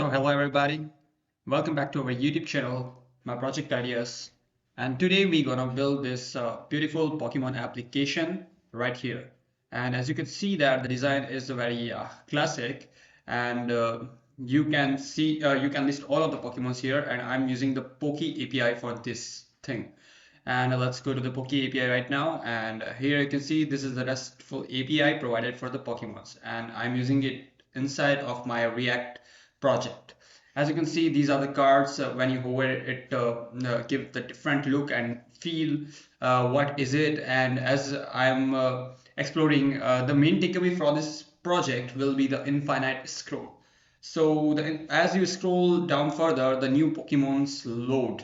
So hello everybody, welcome back to our YouTube channel, my project ideas. And today we're gonna build this beautiful Pokemon application right here. And as you can see that the design is very classic, and you can list all of the Pokemons here, and I'm using the PokeAPI for this thing. And let's go to the PokeAPI right now, and here you can see this is the RESTful API provided for the Pokemons, and I'm using it inside of my React project. As you can see, these are the cards. When you hover it, give the different look and feel. What is it? And as I'm exploring, the main takeaway for this project will be the infinite scroll. So as you scroll down further, the new Pokemons load.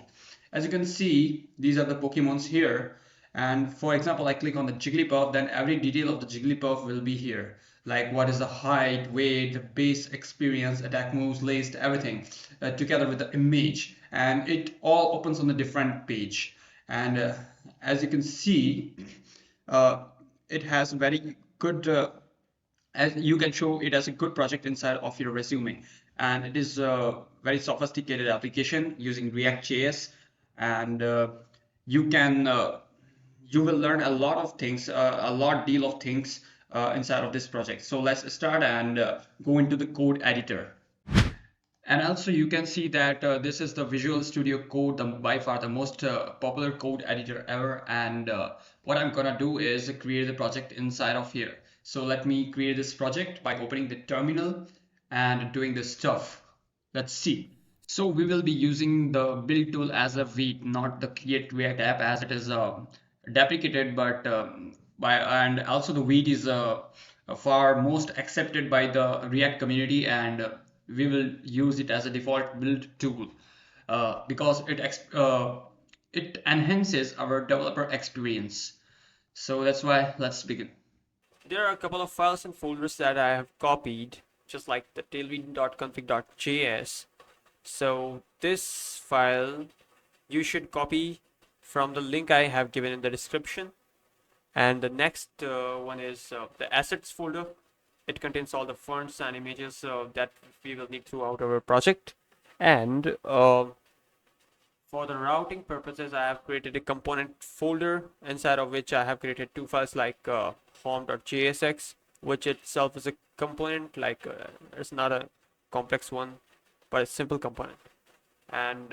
As you can see, these are the Pokemons here. And for example, I click on the Jigglypuff, then every detail of the Jigglypuff will be here. Like what is the height, weight, the base experience, attack moves, list, everything together with the image. And it all opens on a different page. And as you can see, uh, it has very good as you can show it as a good project inside of your resume, and it is a very sophisticated application using React.js, and you can you will learn a lot of things, a lot deal of things inside of this project. So let's start and go into the code editor. And also you can see that this is the Visual Studio Code, by far the most popular code editor ever. And what I'm gonna do is create the project inside of here. So let me create this project by opening the terminal and doing this stuff. Let's see. So we will be using the build tool as a Vite, not the create React app, as it is deprecated, but and also the Vite is far most accepted by the React community, and we will use it as a default build tool because it enhances our developer experience. So that's why let's begin. There are a couple of files and folders that I have copied, just like the tailwind.config.js. So this file you should copy from the link I have given in the description. And the next one is the assets folder. It contains all the fonts and images that we will need throughout our project. And for the routing purposes, I have created a component folder inside of which I have created two files like home.jsx, which itself is a component, like it's not a complex one, but a simple component. And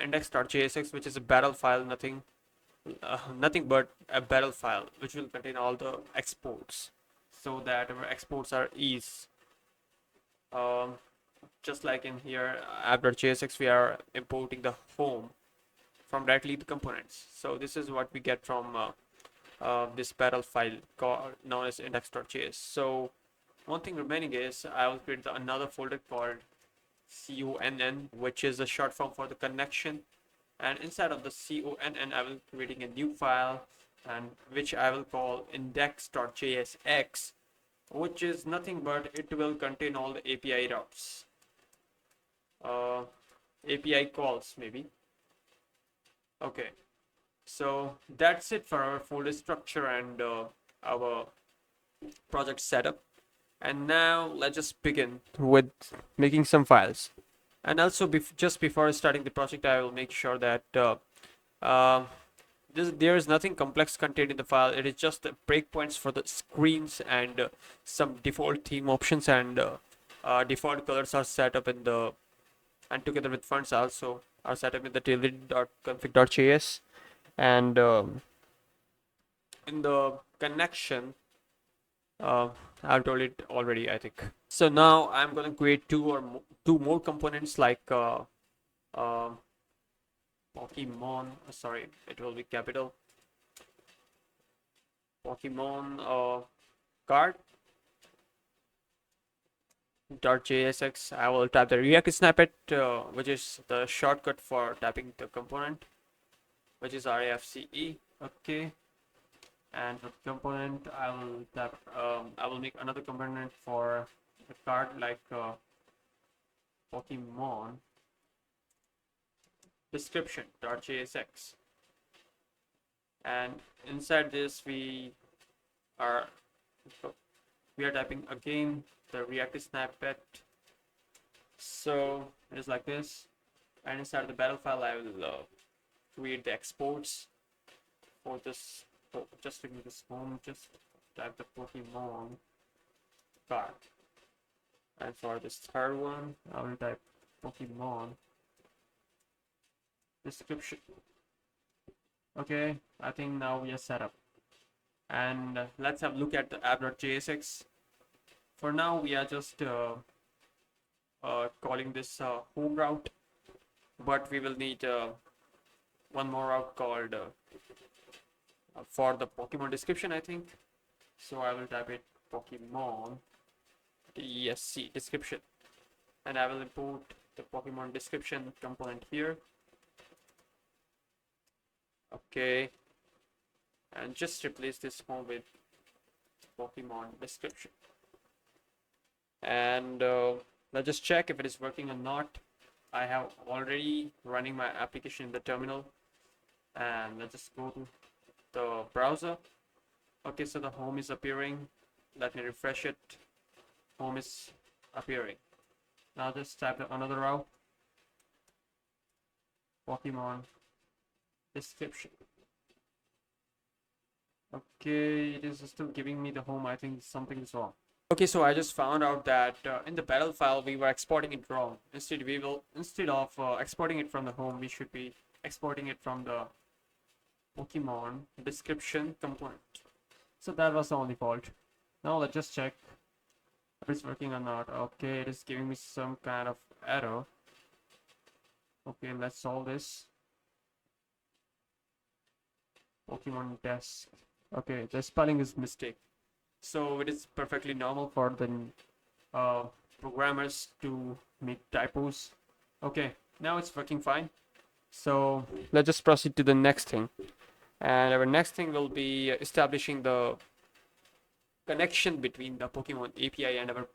index.jsx, which is a barrel file, nothing but a barrel file, which will contain all the exports, so that our exports are easy. Um, just like in here app.jsx, we are importing the home from directly the components. So this is what we get from this barrel file known as index.js. So one thing remaining is I will create another folder called conn, which is a short form for the connection. And inside of the conn, I will be creating a new file, and which I will call index.jsx, which is nothing but it will contain all the API routes, API calls maybe. Okay, so that's it for our folder structure and our project setup. And now let's just begin with making some files. And also just before starting the project, I will make sure that uh, there is nothing complex contained in the file. It is just the breakpoints for the screens and some default theme options, and default colors are set up in the, and together with fonts also are set up in the tailwind.config.js. And in the connection, I've told it already, I think. So now I'm going to create two more components, like Pokemon. Sorry, it will be capital. Pokemon card .jsx. I will type the React snippet, which is the shortcut for typing the component, which is RAFCE. Okay. And the component, I will type. I will make another component for the card, like Pokemon description.jsx. And inside this are we are typing again the React snippet So it is like this, and inside the battle file I will create the exports for this. Oh, just to give this home, just type the Pokemon card, and for this third one I will type Pokemon description. Okay, I think now we are set up, and let's have a look at the app.jsx. For now we are just calling this home route, but we will need one more route called for the Pokemon description, I think. So I will type it Pokemon DSC description, and I will import the Pokemon description component here. Okay, and just replace this home with Pokemon description, and let's just check if it is working or not. I have already running my application in the terminal, and let's just go to the browser. Okay, so the home is appearing. Let me refresh it. Home is appearing. Now just type another route, Pokemon description. Okay, it is still giving me the home. I think something is wrong. Okay, so I just found out that in the battle file we were exporting it wrong. Instead of exporting it from the home, we should be exporting it from the Pokemon description component. So that was the only fault. Now let's just check if it's working or not. Okay, it is giving me some kind of error. Okay, let's solve this. Pokemon desk. Okay, the spelling is mistake. So it is perfectly normal for the programmers to make typos. Okay, now it's working fine. So let's just proceed to the next thing. And our next thing will be establishing the connection between the Pokemon API and our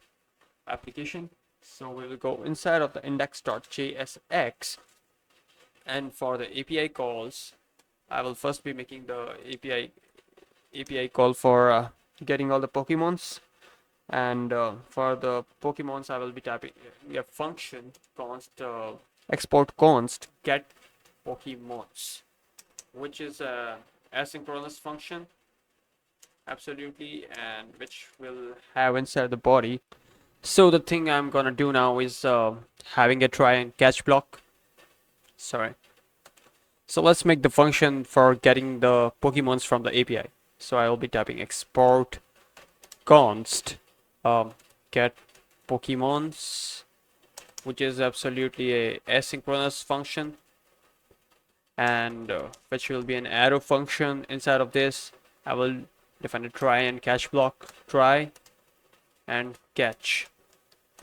application. So we will go inside of the index.jsx, and for the API calls, I will first be making the API call for getting all the Pokemons, and for the Pokemons I will be typing a function const export const get Pokemons, which is a asynchronous function, absolutely, and which will have inside the body. So the thing I'm gonna do now is having a try and catch block. Sorry. So let's make the function for getting the Pokemons from the API. So I will be typing export const get Pokemons, which is absolutely a asynchronous function, and which will be an arrow function. Inside of this I will define a try and catch block, try and catch,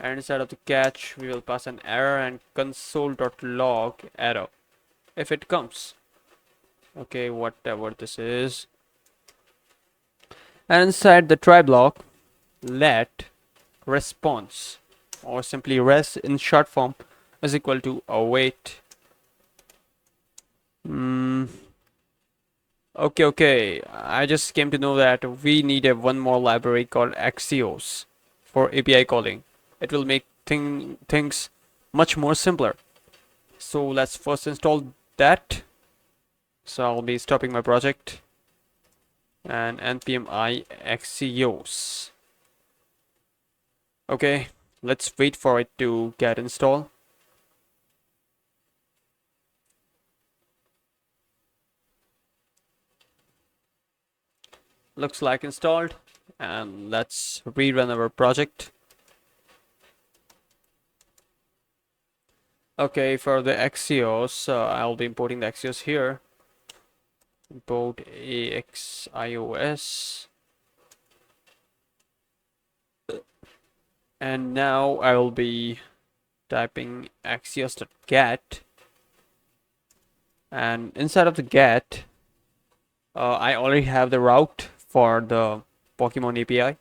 and inside of the catch we will pass an error and console.log error if it comes. Okay, whatever this is. And inside the try block, let response, or simply res in short form, is equal to await. Okay, I just came to know that we need a one more library called Axios for API calling. It will make things much more simpler. So let's first install that. So I'll be stopping my project and npm i axios. Okay, let's wait for it to get installed. Looks like installed, and let's rerun our project. Okay, for the Axios, I'll be importing the Axios here. Import axios, and now I will be typing axios.get, and inside of the get, I already have the route for the Pokemon API.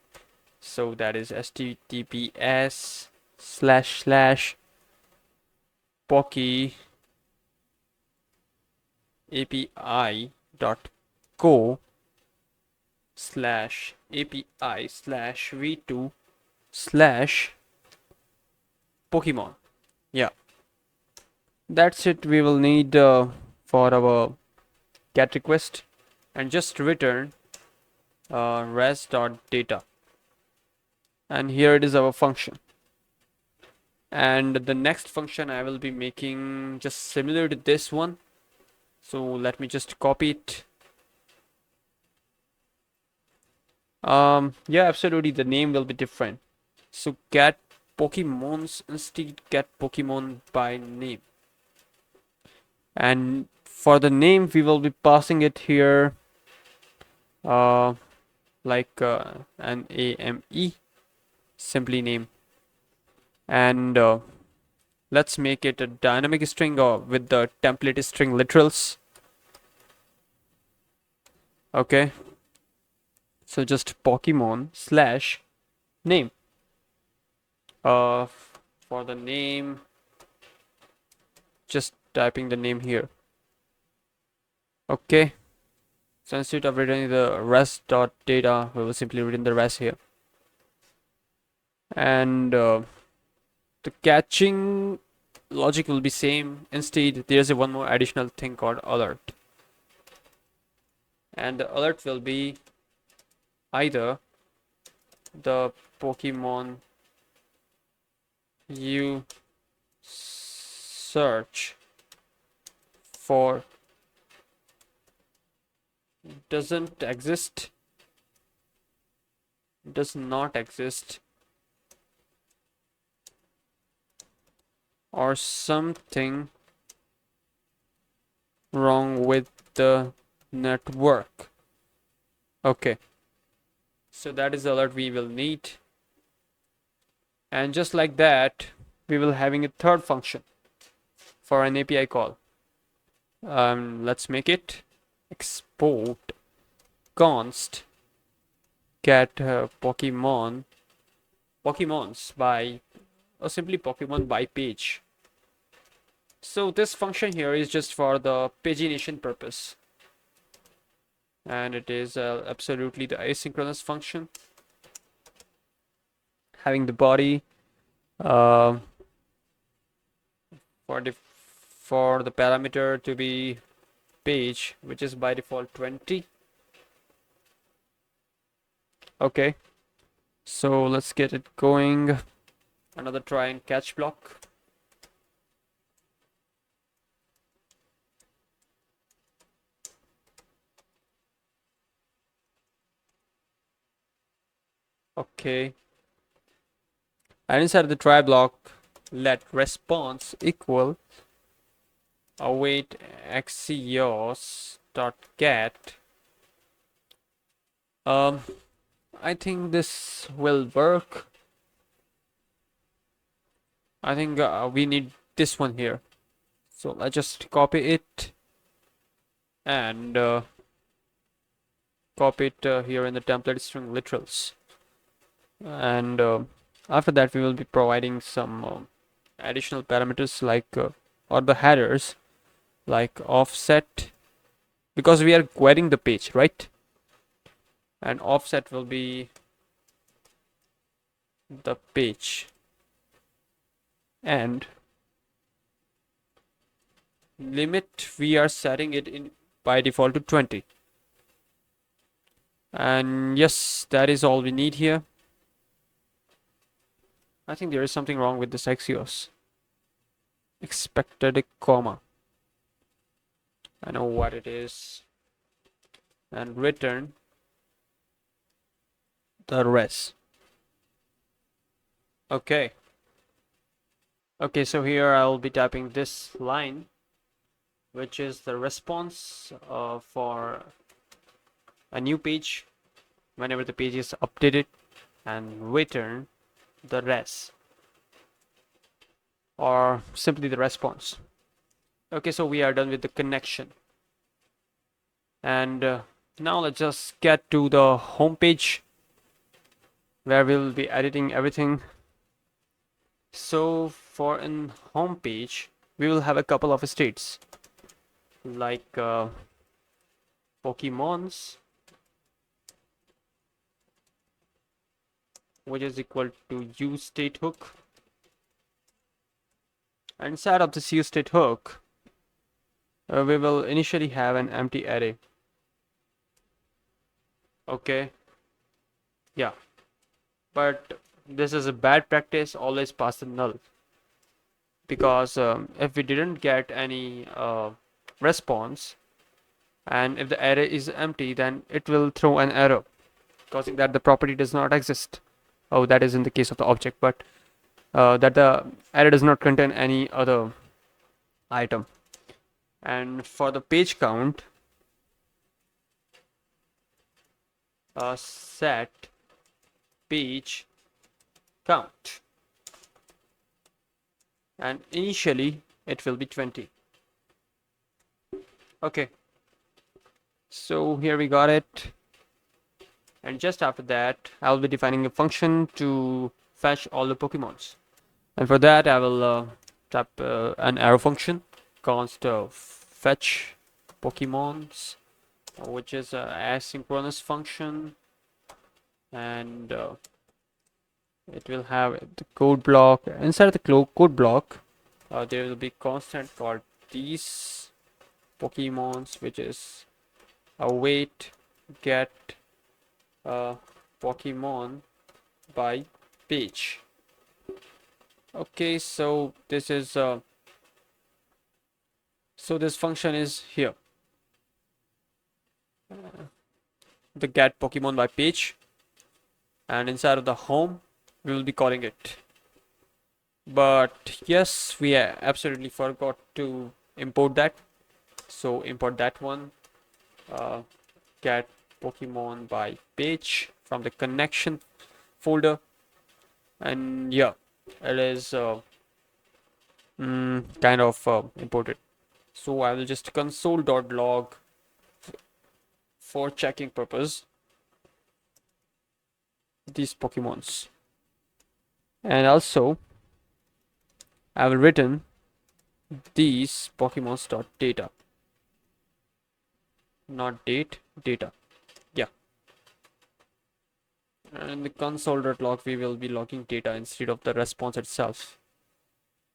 So that is https://PokeAPI.co/API/v2/Pokemon. Yeah, that's it. We will need for our get request, and just return res.data, and here it is our function. And the next function I will be making just similar to this one, so let me just copy it. Yeah, absolutely, the name will be different. So get Pokemons instead get Pokemon by name, and for the name we will be passing it here uh like an AME, simply name. And let's make it a dynamic string with the template string literals. Okay, so just Pokemon slash name. For the name, just typing the name here. Okay, so instead of returning the res.data, we will simply return the res here. And the catching logic will be same. Instead, there's a one more additional thing called alert, and the alert will be either the Pokemon you search for doesn't exist, does not exist, or something wrong with the network. Okay, so that is the alert we will need. And just like that, we will having a third function for an API call. Let's make it export const get Pokemons by, or simply Pokemon by page. So this function here is just for the pagination purpose, and it is absolutely the asynchronous function, having the body uh, for the parameter to be page, which is by default 20. Okay, so let's get it going. Another try and catch block. Okay, and inside the try block, let response equal await axios dot get. I think this will work. I think we need this one here, so let's just copy it and copy it here in the template string literals. And after that we will be providing some additional parameters like or the headers like offset, because we are querying the page, right? And offset will be the page, and limit we are setting it in by default to 20. And yes, that is all we need here. I think there is something wrong with this axios. Expected a comma. I know what it is. And return the res. Okay. Okay, so here I'll be typing this line, which is the response for a new page whenever the page is updated, and return the res, or simply the response. Okay, so we are done with the connection. And now let's just get to the home page where we'll be editing everything. So for in home page, we will have a couple of states like Pokemons, which is equal to use state hook, Inside of this useState hook, we will initially have an empty array. Okay, yeah, but this is a bad practice. Always pass the null, because if we didn't get any response, and if the array is empty, then it will throw an error causing that the property does not exist. Oh, that is in the case of the object, but that the array does not contain any other item. And for the page count, set page count, and initially it will be 20. Okay, so here we got it. And just after that, I'll be defining a function to fetch all the Pokemons. And for that, I will type an arrow function const fetch Pokemons, which is an asynchronous function, and it will have the code block. Inside the code block, there will be constant for these Pokemons, which is await get Pokemon by page. Okay, so this is so this function is here, the get Pokemon by page, and inside of the home we will be calling it. But yes, we absolutely forgot to import that, so import that one, get Pokemon by page from the connection folder. And yeah, it is kind of imported. So I will just console.log for checking purpose these Pokemons, and also I will return these Pokemons.data, not date, data. Yeah, and in the console.log we will be logging data instead of the response itself.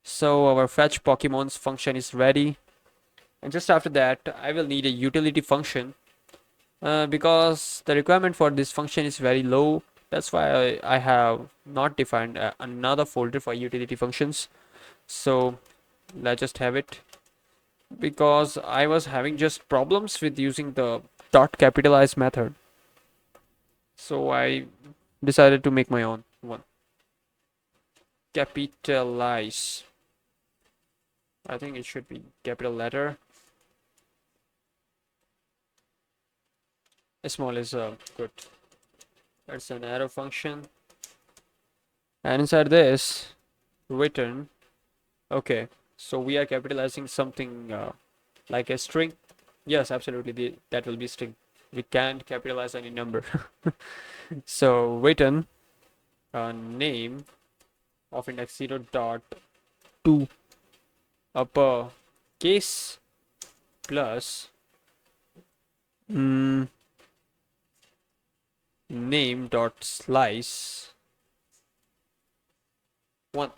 So our fetch Pokemons function is ready, and just after that I will need a utility function, because the requirement for this function is very low. That's why I have not defined another folder for utility functions. So let's just have it, because I was having just problems with using the dot capitalize method. So I decided to make my own one. Capitalize. I think it should be capital letter. Small is good. That's an arrow function. And inside this, return. Okay, so we are capitalizing something like a string. Yes, absolutely, that will be string. We can't capitalize any number. So return name of index 0 dot 2 upper case plus name dot slice 1.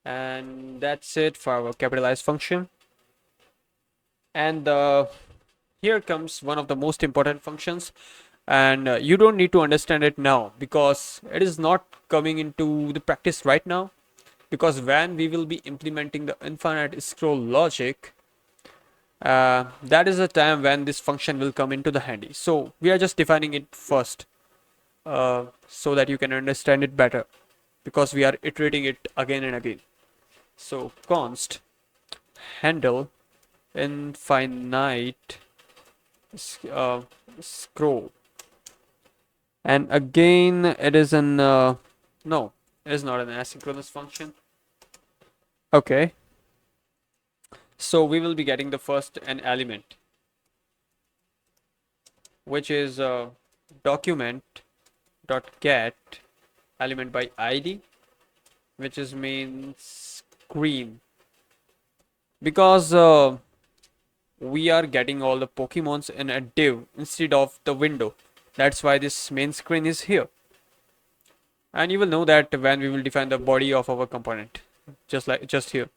And that's it for our capitalized function. And here comes one of the most important functions, and you don't need to understand it now because it is not coming into the practice right now, because when we will be implementing the infinite scroll logic, that is the time when this function will come into the handy. So we are just defining it first, so that you can understand it better, because we are iterating it again and again. So const handle infinite scroll, and again it is an no, it is not an asynchronous function. Okay, so we will be getting the first an element, which is document dot get element by id, which is main screen, because we are getting all the Pokemons in a div instead of the window. That's why this main screen is here. And you will know that when we will define the body of our component. just here.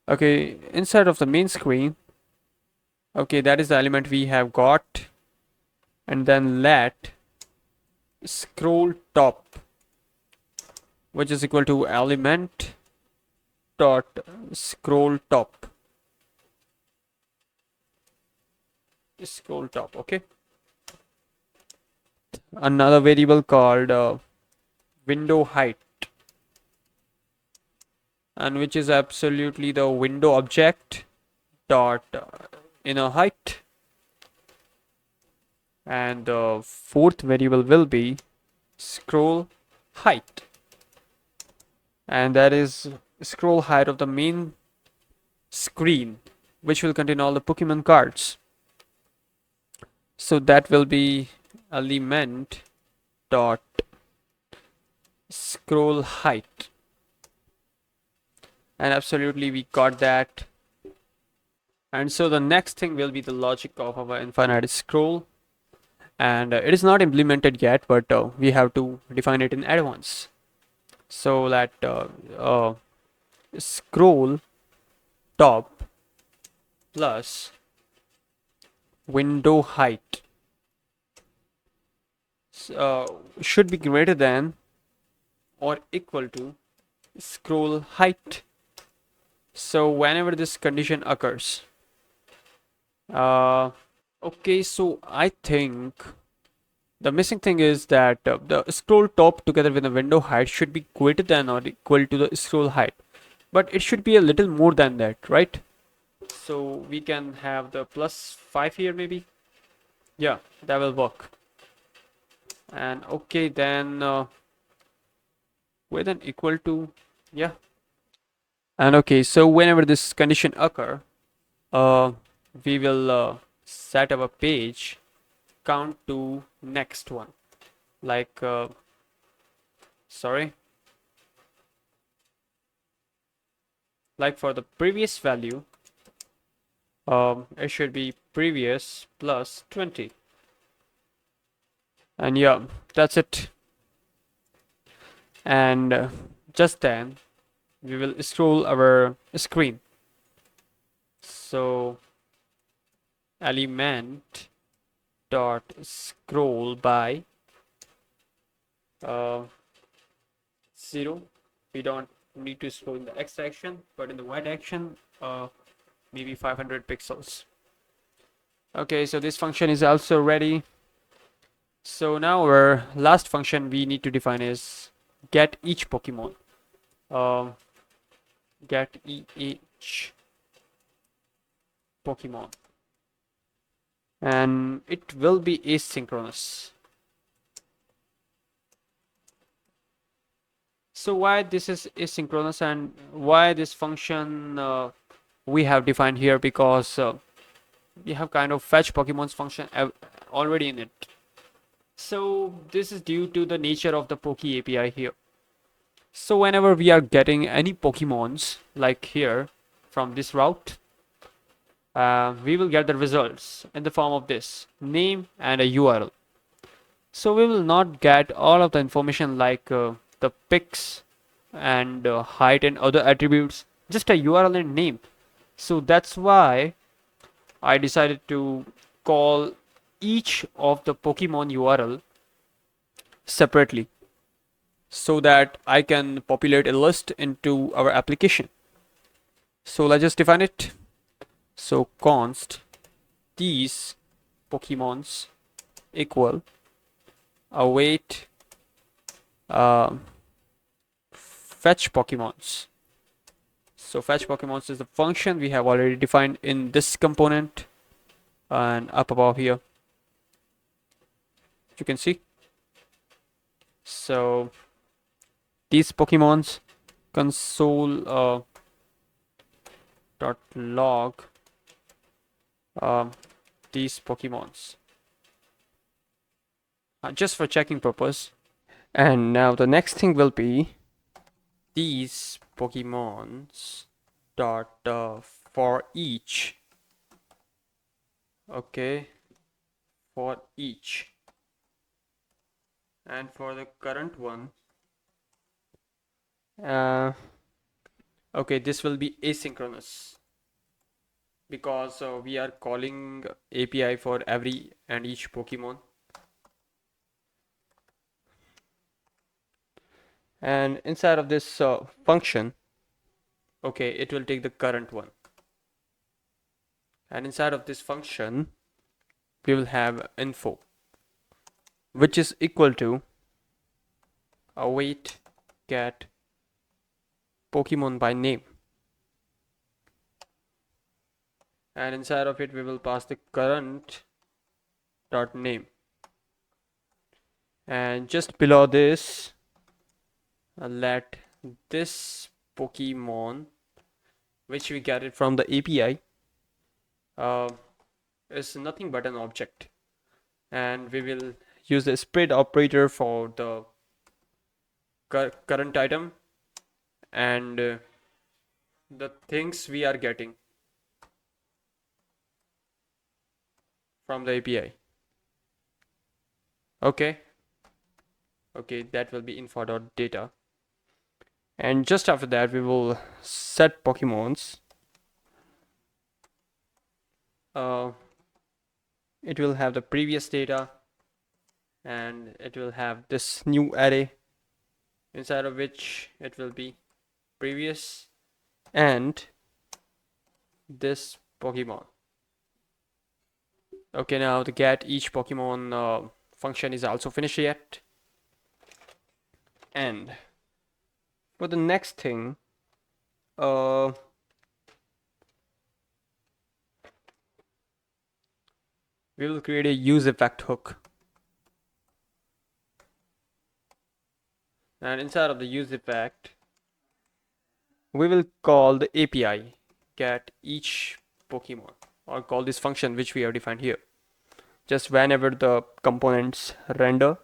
Okay, inside of the main screen, okay, that is the element we have got, and then let scroll top, which is equal to element dot scroll top. Scroll top, okay. Another variable called window height, and which is absolutely the window object dot inner height. And the fourth variable will be scroll height, and that is scroll height of the main screen, which will contain all the Pokemon cards. So that will be element dot scroll height, and absolutely we got that. And so the next thing will be the logic of our infinite scroll, and it is not implemented yet, but we have to define it in advance. So that scroll top plus window height should be greater than or equal to scroll height. So whenever this condition occurs, uh, okay, so I think the missing thing is that the scroll top together with the window height should be greater than or equal to the scroll height, but it should be a little more than that, right? So we can have the +5 here maybe. Yeah, that will work. And okay, then with an equal to, yeah. And okay, so whenever this condition occur, uh, we will set our page count to next one. Like, sorry, like for the previous value, it should be previous plus 20. And yeah, that's it. And just then we will scroll our screen. So element dot scroll by 0. We don't need to scroll in the x direction, but in the y direction, maybe 500 pixels. Okay, so this function is also ready. So now our last function we need to define is get each Pokemon. Um, get each Pokemon, and it will be asynchronous. So why this is asynchronous and why this function we have defined here? Because we have kind of fetch Pokemon's function already in it. So this is due to the nature of the PokeAPI here. So whenever we are getting any Pokemons, like here, from this route, we will get the results in the form of this name and a URL. So we will not get all of the information like the pics and height and other attributes, just a URL and name. So that's why I decided to call each of the Pokemon URL separately so that I can populate a list into our application. So let's just define it. So const these Pokemons equal await fetch Pokemons. So fetch Pokemons is the function we have already defined in this component and up above here. You can see. So these Pokemons console dot log these Pokemons just for checking purpose. And now the next thing will be these Pokemons dot for each. Okay, for each. And for the current one, Okay, this will be asynchronous because we are calling API for every and each Pokemon. And inside of this function, okay, it will take the current one. And inside of this function, we will have info, which is equal to await get Pokemon by name. And inside of it, we will pass the current dot name. And just below this, let this Pokemon, which we get it from the API, is nothing but an object. And we will use the spread operator for the current item and the things we are getting from the API. Okay. Okay, that will be info.data. And just after that, we will set Pokemons. It will have the previous data and it will have this new array inside of which it will be previous and this Pokemon. Okay, now the get each Pokemon function is also finished yet. And for the next thing, we will create a use effect hook. And inside of the use effect, we will call the API get each Pokemon, or call this function which we have defined here. Just whenever the components render,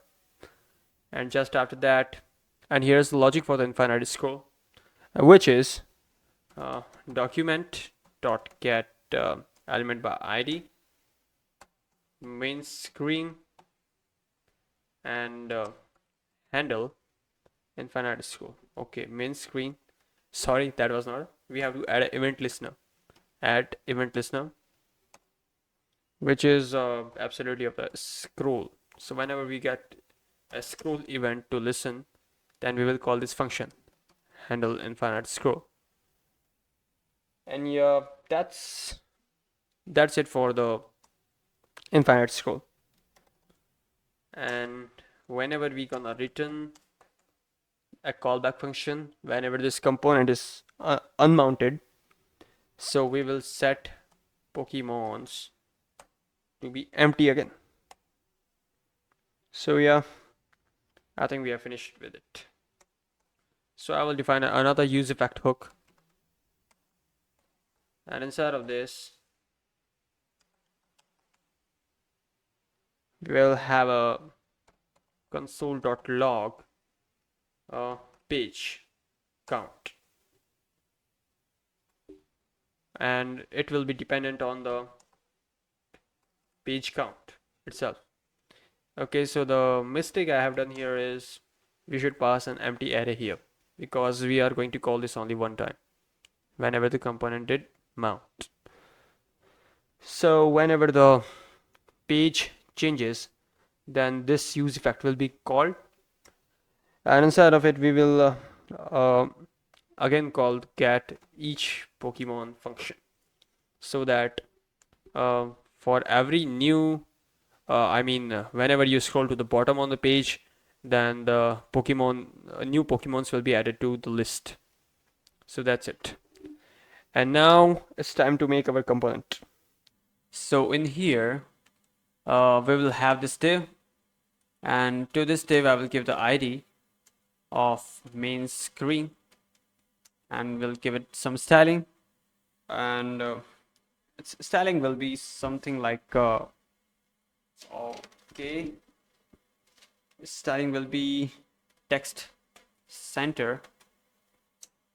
and just after that, and here's the logic for the infinite scroll, which is document dot get element by ID, main screen, and handle infinite scroll. Okay, main screen. Sorry, that was not. We have to add an event listener. Add event listener, which is absolutely of a scroll. So whenever we get a scroll event to listen, then we will call this function handle infinite scroll. And yeah, that's it for the infinite scroll. And whenever we gonna return a callback function, whenever this component is unmounted, so we will set Pokemons to be empty again. So yeah, I think we are finished with it. So I will define another use effect hook, and inside of this we will have a console.log page count, and it will be dependent on the page count itself. Okay, so the mistake I have done here is we should pass an empty array here because we are going to call this only one time whenever the component did mount. So whenever the page changes, then this use effect will be called, and inside of it we will again call get each Pokemon function, so that for every new whenever you scroll to the bottom on the page, then the Pokemon new Pokemons will be added to the list. So that's it. And now it's time to make our component. So in here we will have this div, and to this div I will give the ID of main screen, and we'll give it some styling, and its styling will be something like okay, styling will be text center,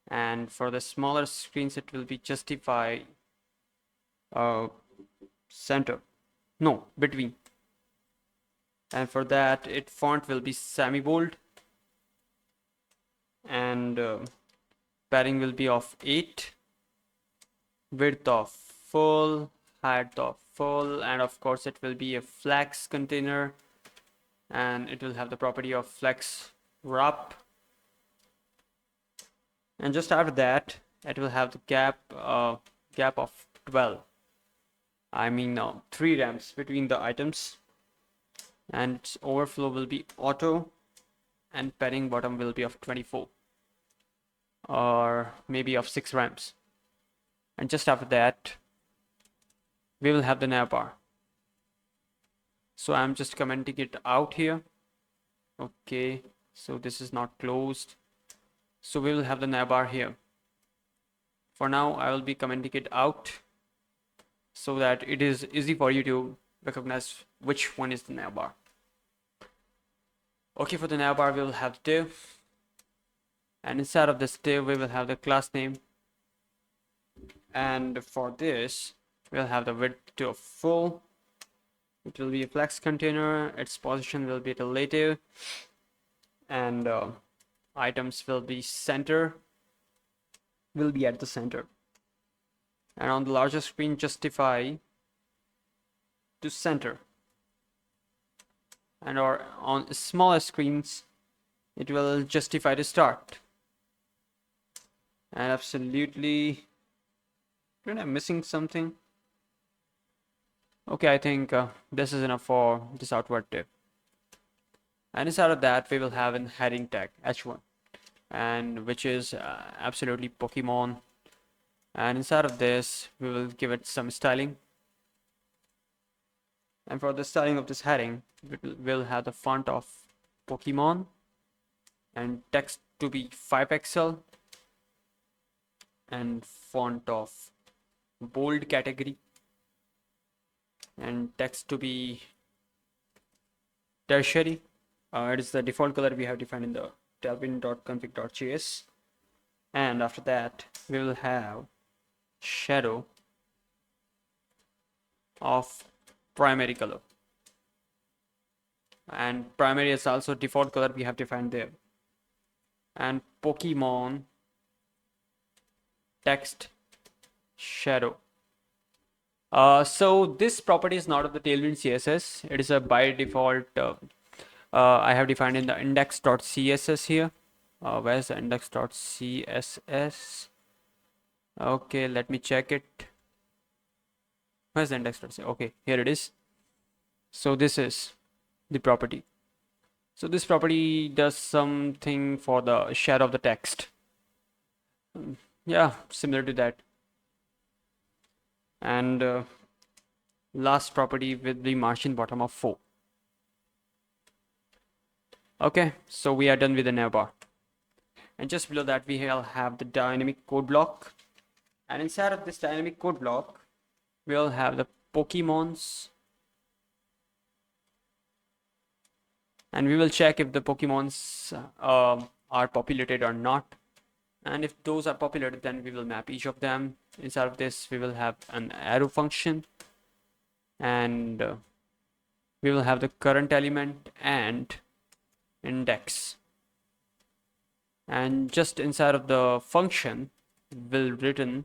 and for the smaller screens it will be justify center, no, between, and for that it font will be semi bold, and padding will be of 8, width of full, height of full, and of course it will be a flex container, and it will have the property of flex wrap. And just after that, it will have the gap of 12. I mean, no, 3 ramps between the items, and its overflow will be auto, and padding bottom will be of 24, or maybe of 6 ramps. And just after that, we will have the navbar. So I'm just commenting it out here. Okay, so this is not closed. So we will have the navbar here. For now, I will be commenting it out so that it is easy for you to recognize which one is the navbar. Okay, for the navbar, we will have div, and inside of this div, we will have the class name. And for this, we'll have the width to full. It will be a flex container. Its position will be relative, and items will be at the center. And on the larger screen, justify to center. And or on smaller screens, it will justify to start. And absolutely, I'm missing something. Okay, I think this is enough for this outward div. And inside of that, we will have a heading tag h1, and which is absolutely Pokemon. And inside of this, we will give it some styling. And for the styling of this heading, we'll have the font of Pokemon, and text to be 5 pixel, and font of bold category, and text to be tertiary. It is the default color we have defined in the deepen.config.js. And after that, we will have shadow of primary color, and primary is also default color we have defined there. And Pokemon text shadow. So this property is not of the Tailwind CSS. It is a by default. I have defined in the index.css here. Where's the index.css? Okay, let me check it. Where's the index.css? Okay, here it is. So this is the property. So this property does something for the shadow of the text. Yeah, similar to that. And last property with the margin bottom of 4. Okay, so we are done with the navbar. And just below that, we will have the dynamic code block. And inside of this dynamic code block, we'll have the Pokemons. And we will check if the Pokemons are populated or not. And if those are populated, then we will map each of them. Inside of this, we will have an arrow function. And we will have the current element and index. And just inside of the function, will return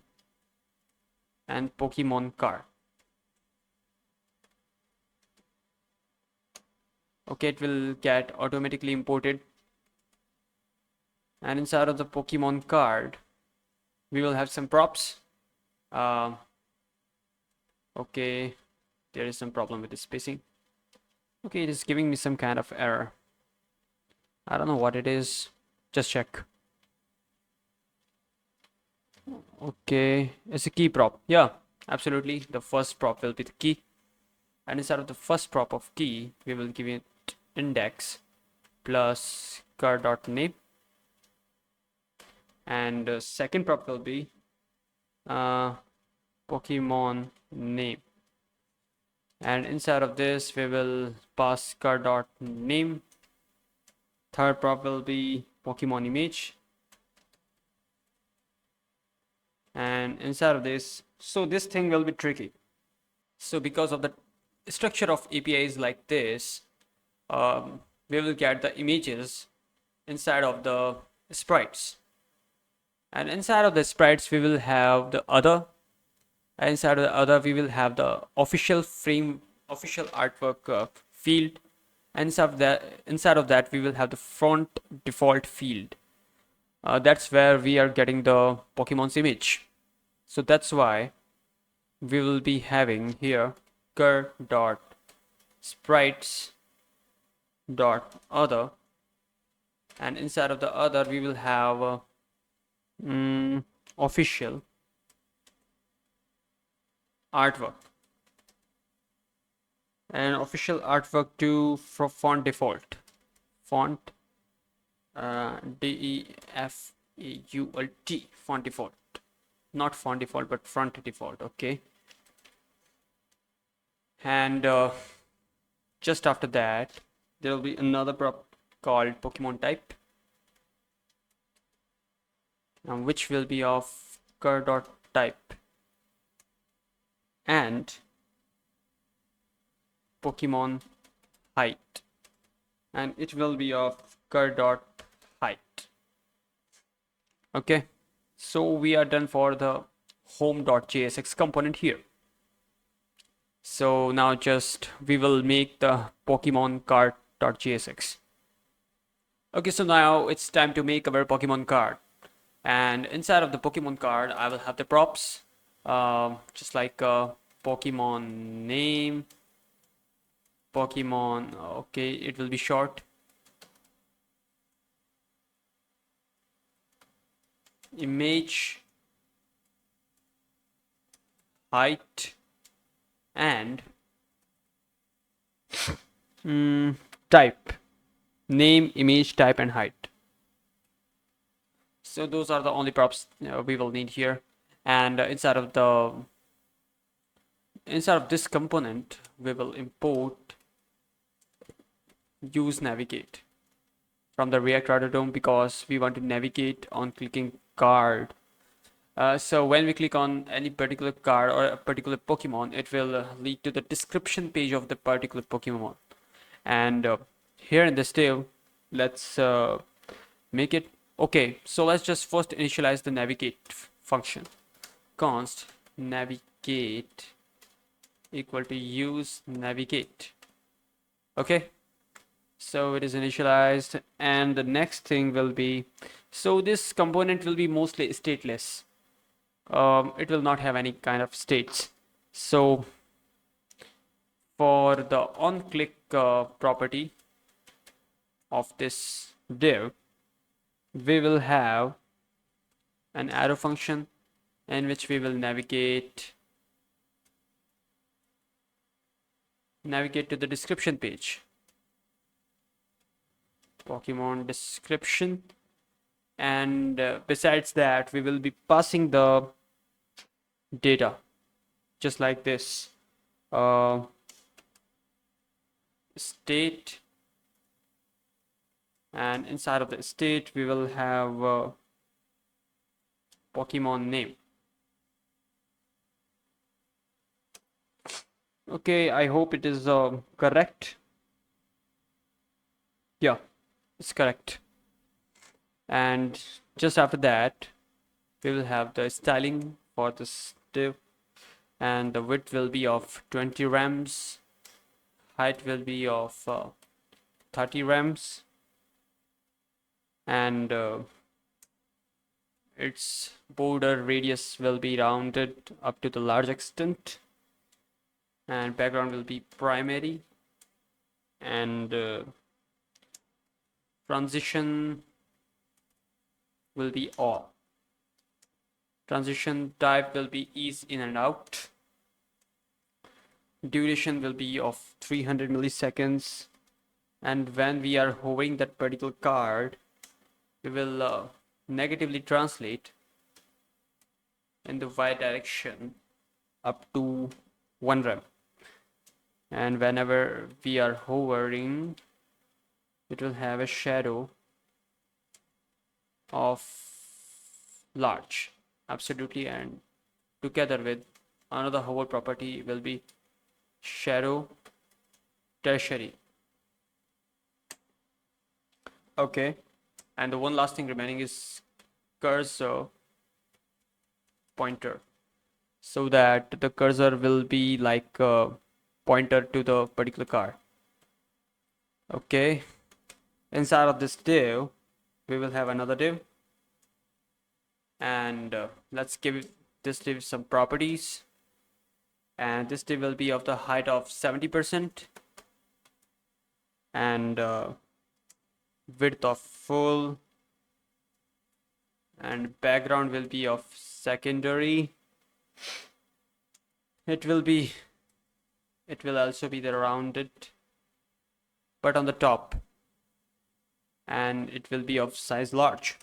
and Pokemon card. Okay, it will get automatically imported. And inside of the Pokemon card, we will have some props. Okay, there is some problem with the spacing. Okay, it is giving me some kind of error. I don't know what it is. Just check. Okay, it's a key prop. Yeah, absolutely. The first prop will be the key. And inside of the first prop of key, we will give it index plus card.name. And the second prop will be Pokemon name. And inside of this, we will pass card.name. Third prop will be Pokemon image. And inside of this, so this thing will be tricky. So because of the structure of APIs like this, we will get the images inside of the sprites. And inside of the sprites we will have the other, and inside of the other we will have the official artwork field, and inside of that we will have the font default field. That's where we are getting the Pokemon's image. So that's why we will be having here cur dot sprites dot other, and inside of the other we will have official artwork, and official artwork to font default, font default, font default, not font default but front default. Okay, and just after that there will be another prop called Pokemon type, which will be of cur dot type and Pokemon height, and it will be of cur dot height. Okay, so we are done for the home.jsx component here. So now just we will make the Pokemon card.jsx. Okay, so now it's time to make our Pokemon card, and inside of the Pokemon card I will have the props, just like Pokemon name, Pokemon, okay, it will be short, image, height, and type, name, image, type, and height. So those are the only props we will need here. And inside of this component we will import use navigate from the React Router DOM, because we want to navigate on clicking card. So when we click on any particular card or a particular Pokemon, it will lead to the description page of the particular Pokemon. And here in this div, let's make it okay. So let's just first initialize the navigate function. Const navigate equal to use navigate. Okay, so it is initialized, and the next thing will be, so this component will be mostly stateless. It will not have any kind of states. So for the on-click property of this div, we will have an arrow function in which we will navigate to the description page, Pokemon description, and besides that we will be passing the data just like this, state, and inside of the state we will have Pokemon name. Okay, I hope it is correct. Yeah, it's correct. And just after that we will have the styling for this div, and the width will be of 20 rems, height will be of 30 rems, and its border radius will be rounded up to the large extent, and background will be primary, and transition will be all. Transition type will be ease in and out. Duration will be of 300 milliseconds, and when we are hovering that particular card we will negatively translate in the y direction up to 1 rem, and whenever we are hovering it will have a shadow of large, absolutely, and together with another hover property will be shadow tertiary. Okay, and the one last thing remaining is cursor pointer, so that the cursor will be like a pointer to the particular car. Okay, inside of this div we will have another div, and let's give this div some properties, and this div will be of the height of 70% and width of full, and background will be of secondary. It will also be the rounded but on the top, and it will be of size large.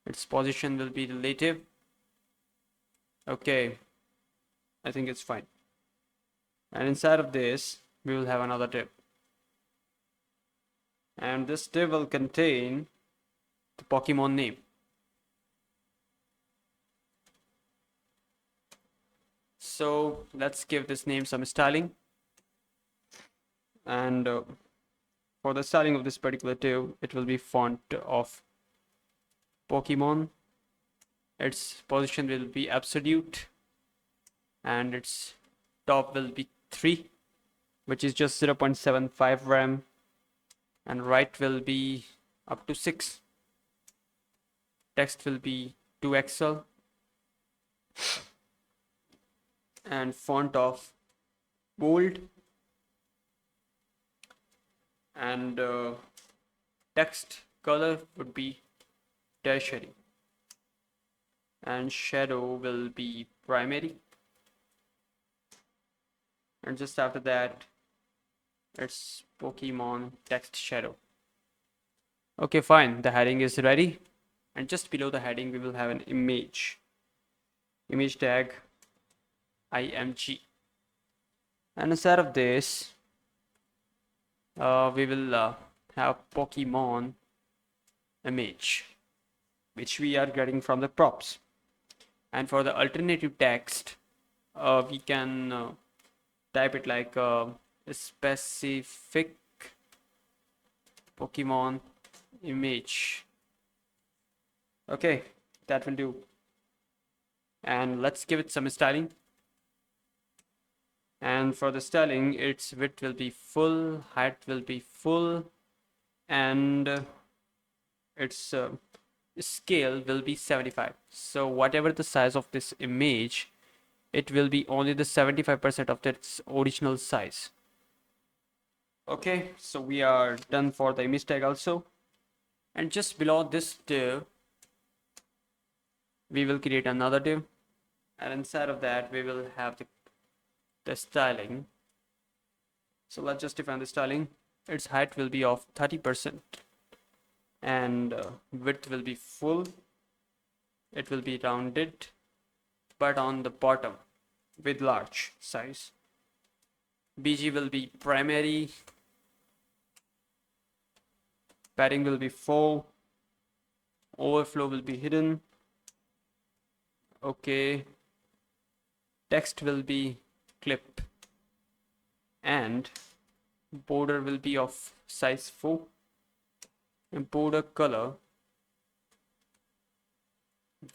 Its position will be relative. Okay, I think it's fine. And inside of this we will have another div, and this div will contain the Pokemon name. So let's give this name some styling, and for the styling of this particular div, it will be font of Pokemon. Its position will be absolute, and its top will be 3, which is just 0.75 RAM, and right will be up to 6. Text will be 2XL, and font of bold, and text color would be tertiary, and shadow will be primary, and just after that it's Pokemon text shadow. Okay, fine, the heading is ready, and just below the heading we will have an image tag img, and inside of this we will have Pokemon image, which we are getting from the props. And for the alternative text, we can type it like a specific Pokemon image. Okay, that will do. And let's give it some styling. And for the styling, its width will be full, height will be full, and its scale will be 75. So whatever the size of this image, it will be only the 75% of its original size. Okay, so we are done for the image tag also, and just below this div we will create another div, and inside of that we will have the styling. So let's just define the styling. Its height will be of 30%, and width will be full. It will be rounded but on the bottom with large size. BG will be primary, padding will be 4, overflow will be hidden. Okay, text will be clip, and border will be of size 4, and border color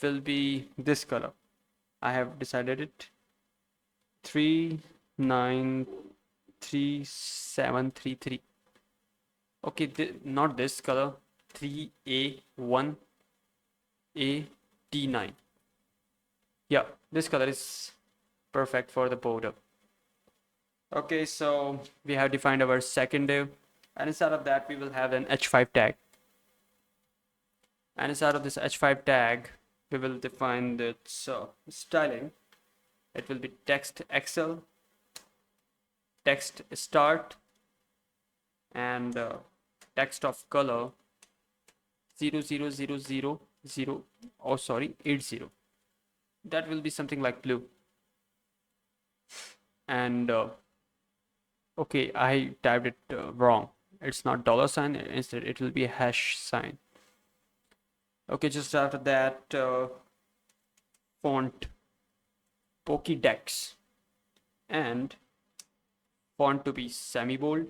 will be this color. I have decided it, 393733. Okay, not this color, 3A1A Yeah, this color is perfect for the border. Okay, so we have defined our second div, and inside of that we will have an h5 tag, and inside of this h5 tag we will define the styling. It will be text XL, text start, and text of color 00000, oh sorry, 80. That will be something like blue. And okay, I typed it wrong. It's not $sign, instead it will be a hash sign. Okay, just after that font Pokédex, and font to be semi-bold,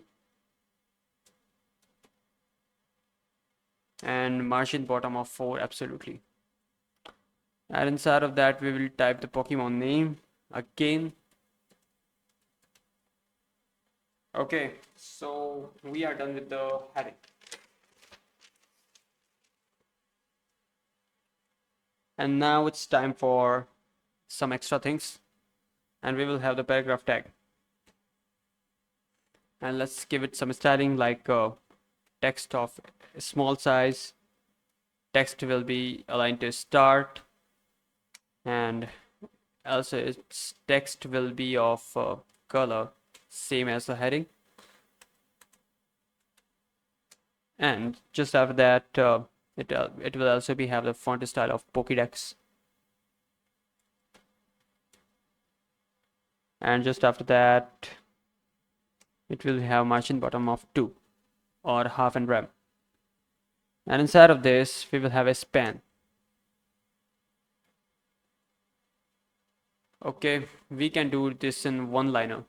and margin bottom of 4 absolutely. And inside of that, we will type the Pokemon name again. Okay, so we are done with the heading. And now it's time for some extra things. And we will have the paragraph tag. And let's give it some styling like text of small size. Text will be aligned to start. And also its text will be of color, same as the heading. And just after that, it will also be have the font style of Pokédex. And just after that, it will have margin bottom of 2 or half and rem. And inside of this, we will have a span. Okay, we can do this in one liner.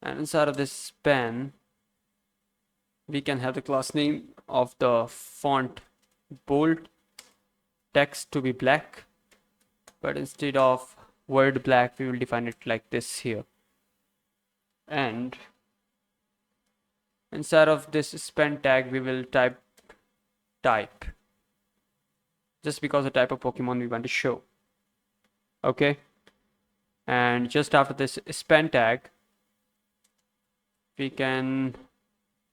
And inside of this span, we can have the class name of the font bold, text to be black, but instead of word black, we will define it like this here. And inside of this span tag, we will type just because the type of Pokemon we want to show. Okay, and just after this span tag, we can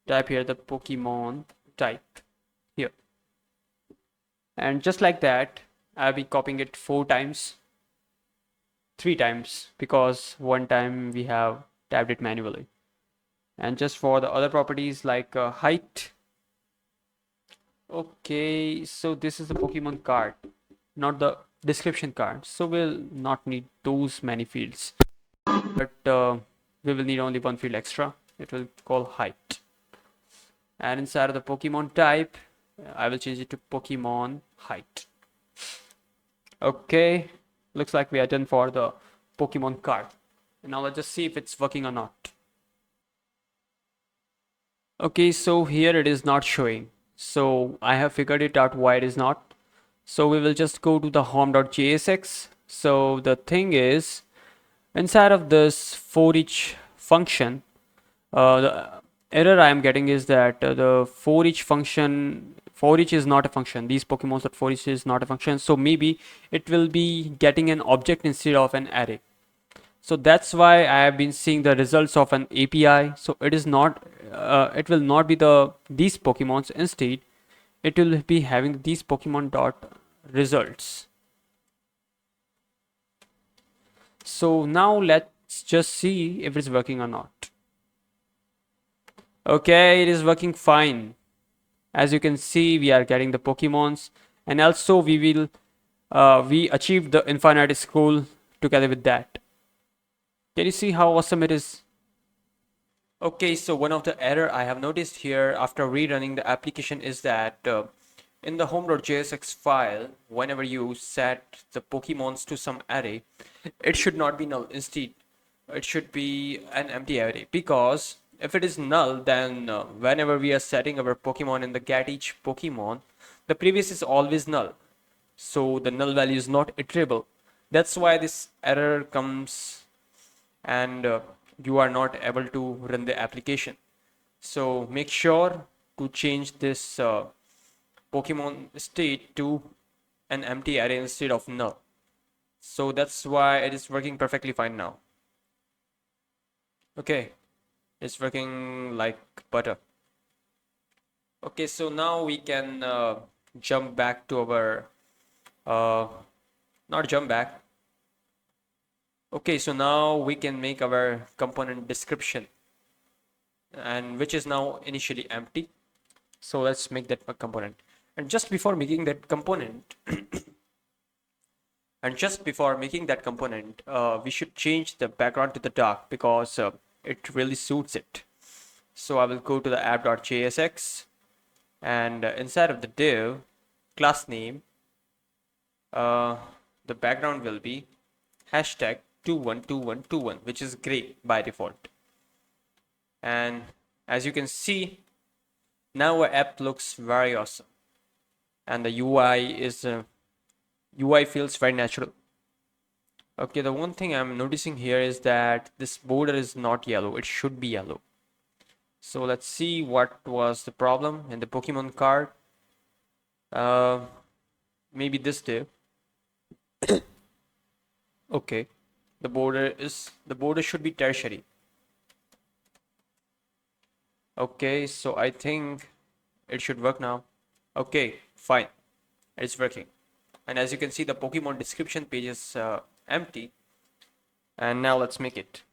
type here the Pokemon type here. And just like that, I'll be copying it 3 times, because one time we have typed it manually. And just for the other properties like height. Okay, so this is the Pokemon card, not the description card. So we'll not need those many fields, but we will need only one field extra. It will call height. And inside of the Pokemon type, I will change it to Pokemon height. Okay, looks like we are done for the Pokemon card. And now let's just see if it's working or not. Okay, so here it is not showing. So I have figured it out why it is not. So we will just go to the home.jsx. So the thing is, inside of this for each function, the error I am getting is that the for each function, for each is not a function. These Pokemons that for each is not a function. So maybe it will be getting an object instead of an array. So that's why I have been seeing the results of an API. So it is not, it will not be these Pokemons. Instead, it will be having these Pokemon dot results. So now let's just see if it's working or not. Okay, it is working fine. As you can see, we are getting the Pokemons, and also we achieved the infinite scroll together with that. Can you see how awesome it is? Okay, so one of the error I have noticed here after rerunning the application is that in the home.jsx file, whenever you set the Pokemons to some array, it should not be null. Instead, it should be an empty array, because if it is null, then whenever we are setting our Pokemon in the get each Pokemon, the previous is always null. So the null value is not iterable. That's why this error comes, and you are not able to run the application. So make sure to change this Pokemon state to an empty array instead of null. So that's why it is working perfectly fine now. Okay, it's working like butter. Okay, so now we can jump back to our not jump back. Okay, so now we can make our component description, and which is now initially empty. So let's make that a component. And just before making that component, we should change the background to the dark, because it really suits it. So I will go to the app.jsx, and inside of the div class name, the background will be hashtag 212121, which is gray by default. And as you can see, now our app looks very awesome, and the UI is UI feels very natural. Okay, the one thing I'm noticing here is that this border is not yellow. It should be yellow. So let's see what was the problem in the Pokemon card. Uh, Maybe this div. Okay, the border should be tertiary. Okay, so I think it should work now. Okay, fine, it's working. And as you can see, the Pokemon description page is empty. And now let's make it.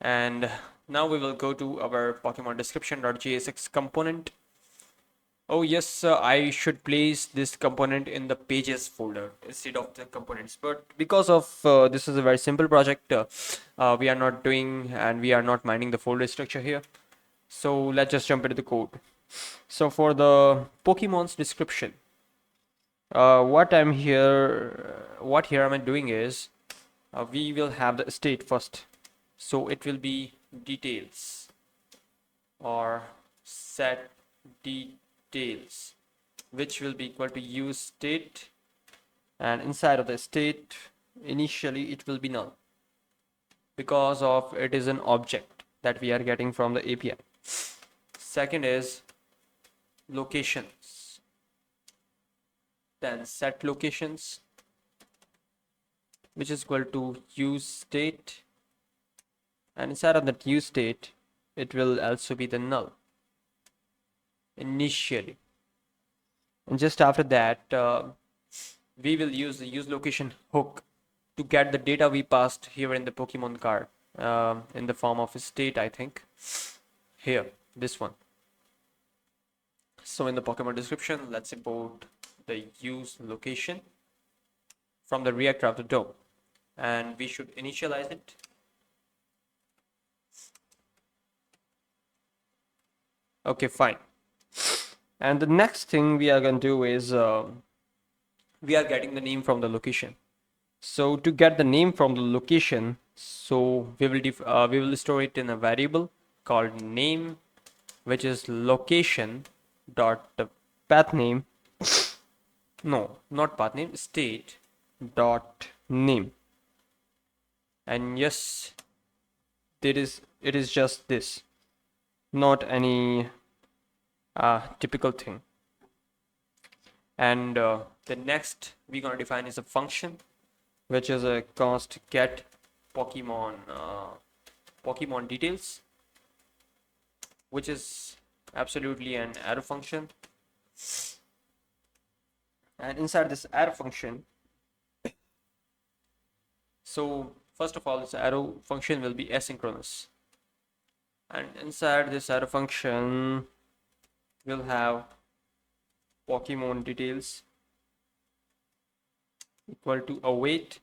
And now we will go to our Pokemon description.jsx component. Oh yes, I should place this component in the pages folder instead of the components. But because of this is a very simple project, we are not doing and we are not minding the folder structure here. So let's just jump into the code. So for the Pokemon's description, what here am I doing is we will have the state first. So it will be details or set details, which will be equal to use state, and inside of the state initially it will be null because of it is an object that we are getting from the API. Second is locations, then set locations, which is equal to use state, and inside of that use state it will also be the null initially. And just after that we will use the use location hook to get the data we passed here in the Pokemon card in the form of a state, I think here, this one. So in the Pokemon description, let's import the use location from the React router DOM, and we should initialize it. Okay, fine. And the next thing we are going to do is we are getting the name from the location. So to get the name from the location, so we will store it in a variable called name, which is location dot path name. No, not path name, state dot name. And yes, it is just this, not any typical thing. And the next we're gonna define is a function, which is a const get Pokemon details, which is absolutely an arrow function. And inside this arrow function, so first of all, this arrow function will be asynchronous, and inside this arrow function we'll have Pokemon details equal to await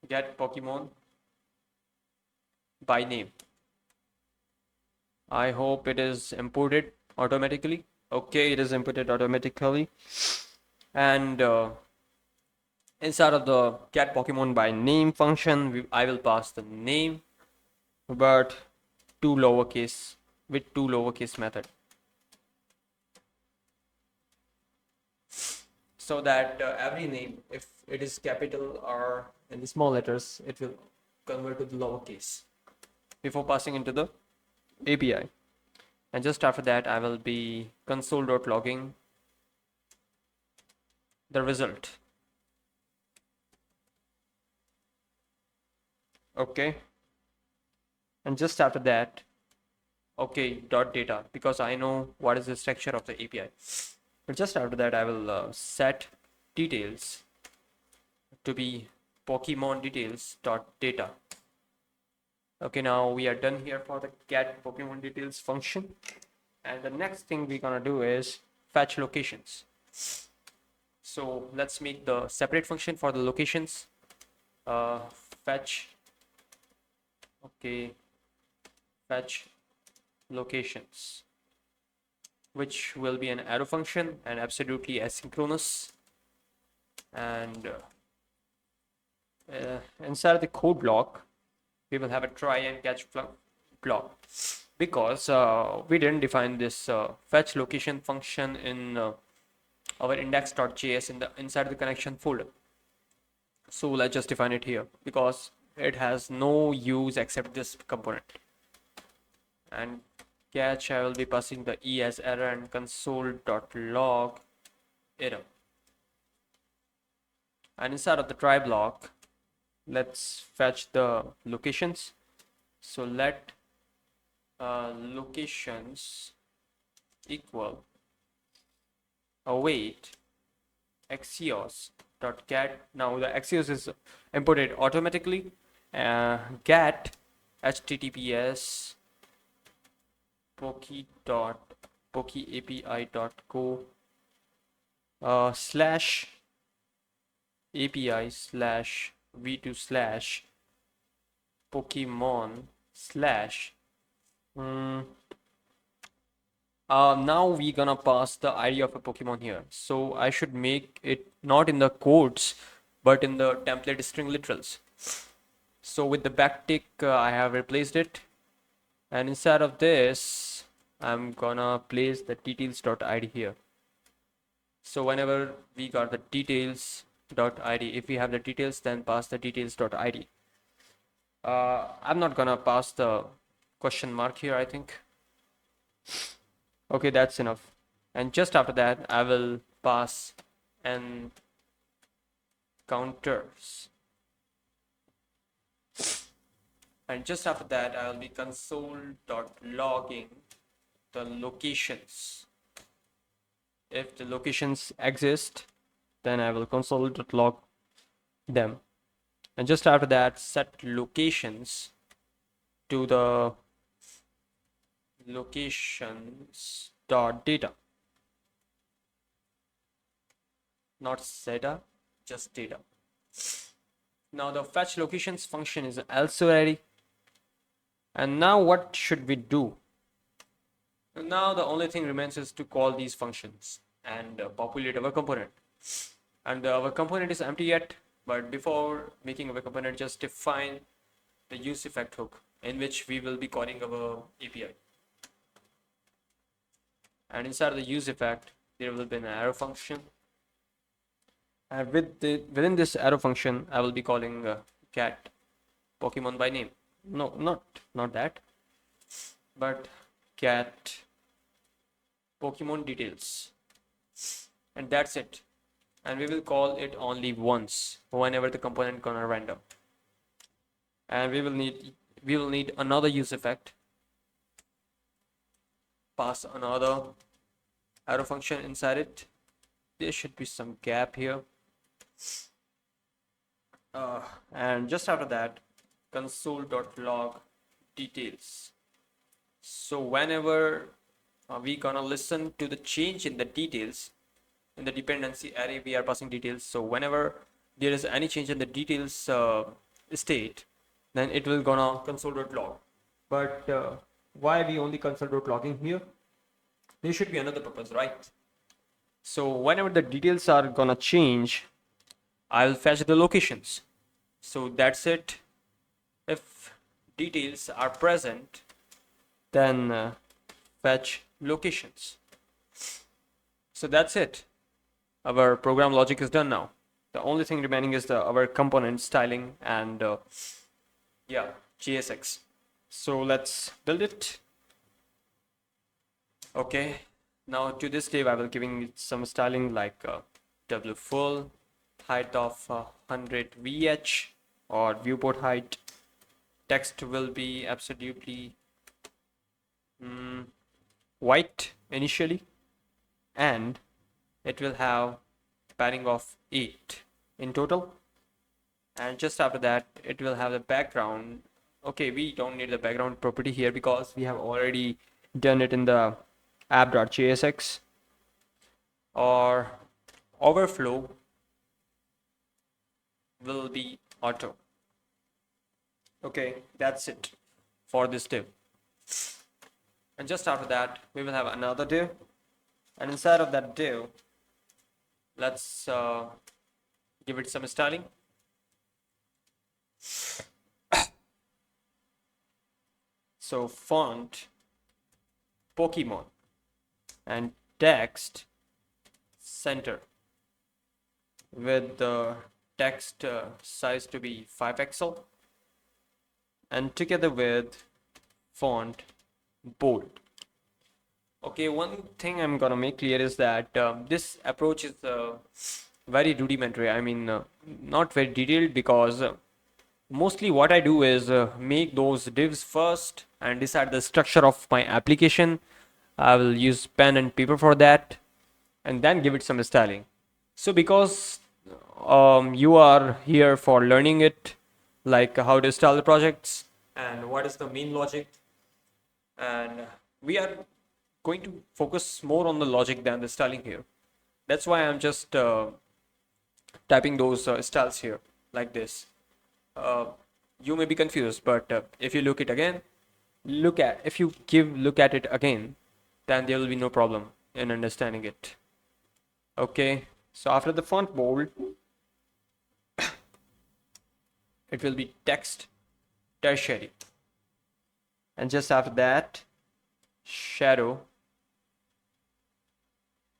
get Pokemon by name. I hope it is imported automatically. Okay, it is imported automatically. And inside of the get Pokemon by name function, I will pass the name, but with two lowercase method, so that every name, if it is capital or in the small letters, it will convert to the lowercase before passing into the API. And just after that, I will be console.logging the result. Okay. And just after that, okay, dot data, because I know what is the structure of the API. But just after that, I will set details to be Pokemon details dot data. Okay, now we are done here for the get Pokemon details function. And the next thing we're gonna do is fetch locations. So let's make the separate function for the locations. Fetch. Okay, fetch locations, which will be an arrow function and absolutely asynchronous. And inside the code block, we will have a try and catch block, because we didn't define this fetch location function in our index.js inside the connection folder. So let's just define it here because it has no use except this component. And catch, I will be passing the e as error and console.log error. And inside of the try block, let's fetch the locations. So let locations equal await axios.get. Now the axios is imported automatically. Get https pokeapi.co slash api slash v2 slash Pokemon slash. Now we gonna pass the ID of a Pokemon here. So I should make it not in the quotes, but in the template string literals. So with the backtick, I have replaced it. And inside of this, I'm gonna place the details.id here. So whenever we got the details.id, if we have the details, then pass the details.id. I'm not gonna pass the question mark here, I think. Okay, that's enough. And just after that, I will pass and counters. And just after that, I will be console.logging the locations. If the locations exist, then I will console.log them. And just after that, set locations to the locations.data. Not data, just data. Now the fetch locations function is also ready. And now what should we do? Now the only thing remains is to call these functions and populate our component. And our component is empty yet, but before making our component, just define the use effect hook in which we will be calling our API. And inside the use effect, there will be an arrow function. And within this arrow function, I will be calling get Pokemon by name. No, not that, but get Pokemon details. And that's it. And we will call it only once whenever the component gonna render. And we will need another use effect. Pass another arrow function inside it. There should be some gap here. And just after that, console.log details. So whenever we gonna listen to the change in the details in the dependency array, we are passing details. So whenever there is any change in the details state, then it will gonna console.log. But why we only console.logging here? There should be another purpose, right? So whenever the details are gonna change, I'll fetch the locations. So that's it. If details are present, then fetch locations. So that's it. Our program logic is done now. The only thing remaining is our component styling and JSX. So let's build it. Okay. Now to this div, I will giving it some styling like w full, height of 100 vh or viewport height. Text will be absolutely white initially, and it will have padding of 8 in total. And just after that, it will have the background. Okay, we don't need the background property here because we have already done it in the app.jsx. Or overflow will be auto. Okay, that's it for this div. And just after that, we will have another div. And inside of that div, let's give it some styling. So font Pokemon and text center with the text size to be 5 pixel and together with font bold. Okay, one thing I'm gonna make clear is that this approach is very rudimentary. I mean, not very detailed because mostly what I do is make those divs first and decide the structure of my application. I will use pen and paper for that and then give it some styling. So because you are here for learning it, like how to style the projects and what is the main logic, and we are going to focus more on the logic than the styling here. That's why I'm just typing those styles here like this. Uh, you may be confused, but if you look it again, if you look at it again, then there will be no problem in understanding it. Okay, so after the font bold, it will be text tertiary, and just after that, shadow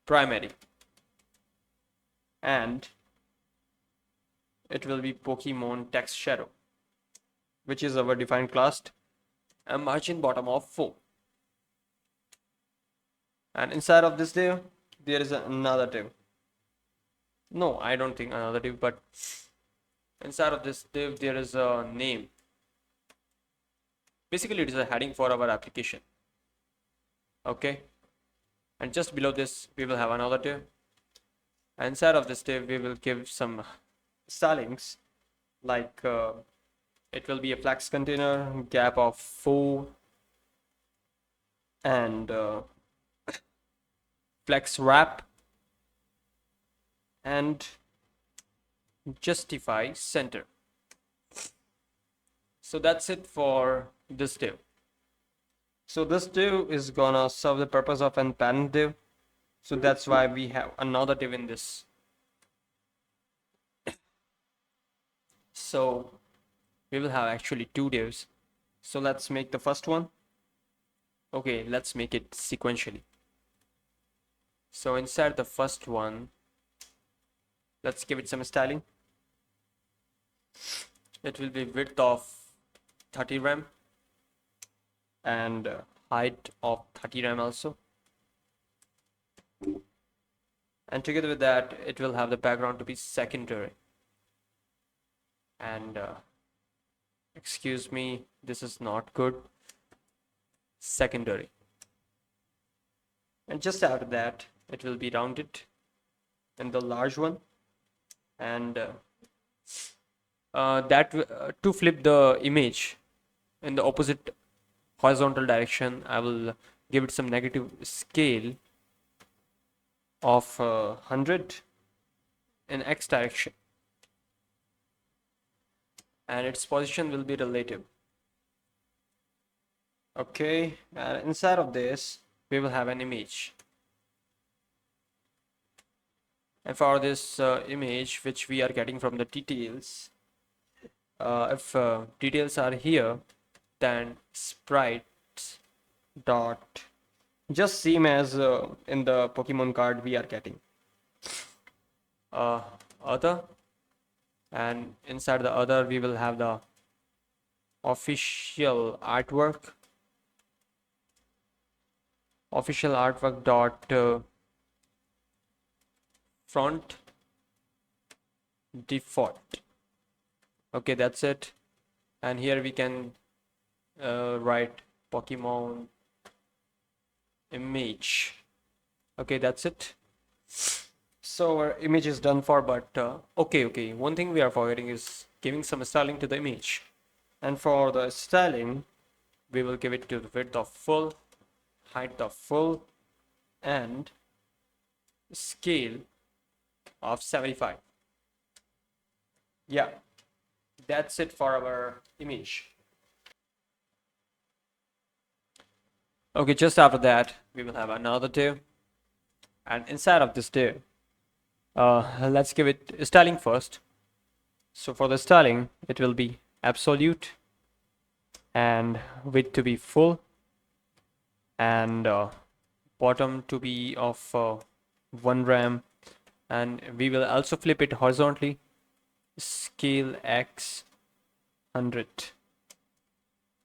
primary, and it will be Pokemon text shadow, which is our defined class, a margin bottom of 4. And inside of this div, there is another div. No, I don't think another div, but inside of this div, there is a name. Basically, it is a heading for our application. Okay. And just below this, we will have another div. And inside of this div, we will give some stylings like it will be a flex container, gap of 4, and flex wrap, and justify center. So that's it for this div. So this div is gonna serve the purpose of an parent div. So that's why we have another div in this. So we will have actually 2 divs. So let's make the first one. Okay, let's make it sequentially. So inside the first one, let's give it some styling. It will be width of 30 rem and height of 30 rem also. And together with that, it will have the background to be secondary. And excuse me, this is not good. Secondary. And just after that, it will be rounded in the large one. And to flip the image in the opposite horizontal direction, I will give it some negative scale of 100 in x direction, and its position will be relative. Okay, inside of this we will have an image, and for this image which we are getting from the details, if details are here, then sprites dot just same as in the Pokemon card we are getting other, and inside the other we will have the official artwork dot front default. Okay, that's it. And here we can write Pokemon image. Okay, that's it. So our image is done for, but okay, one thing we are forgetting is giving some styling to the image. And for the styling, we will give it to the width of full, height of full, and scale of 75. Yeah, that's it for our image. Okay, just after that, we will have another div. And inside of this div, let's give it styling first. So for the styling, it will be absolute and width to be full and bottom to be of 1 rem and we will also flip it horizontally. Scale x 100.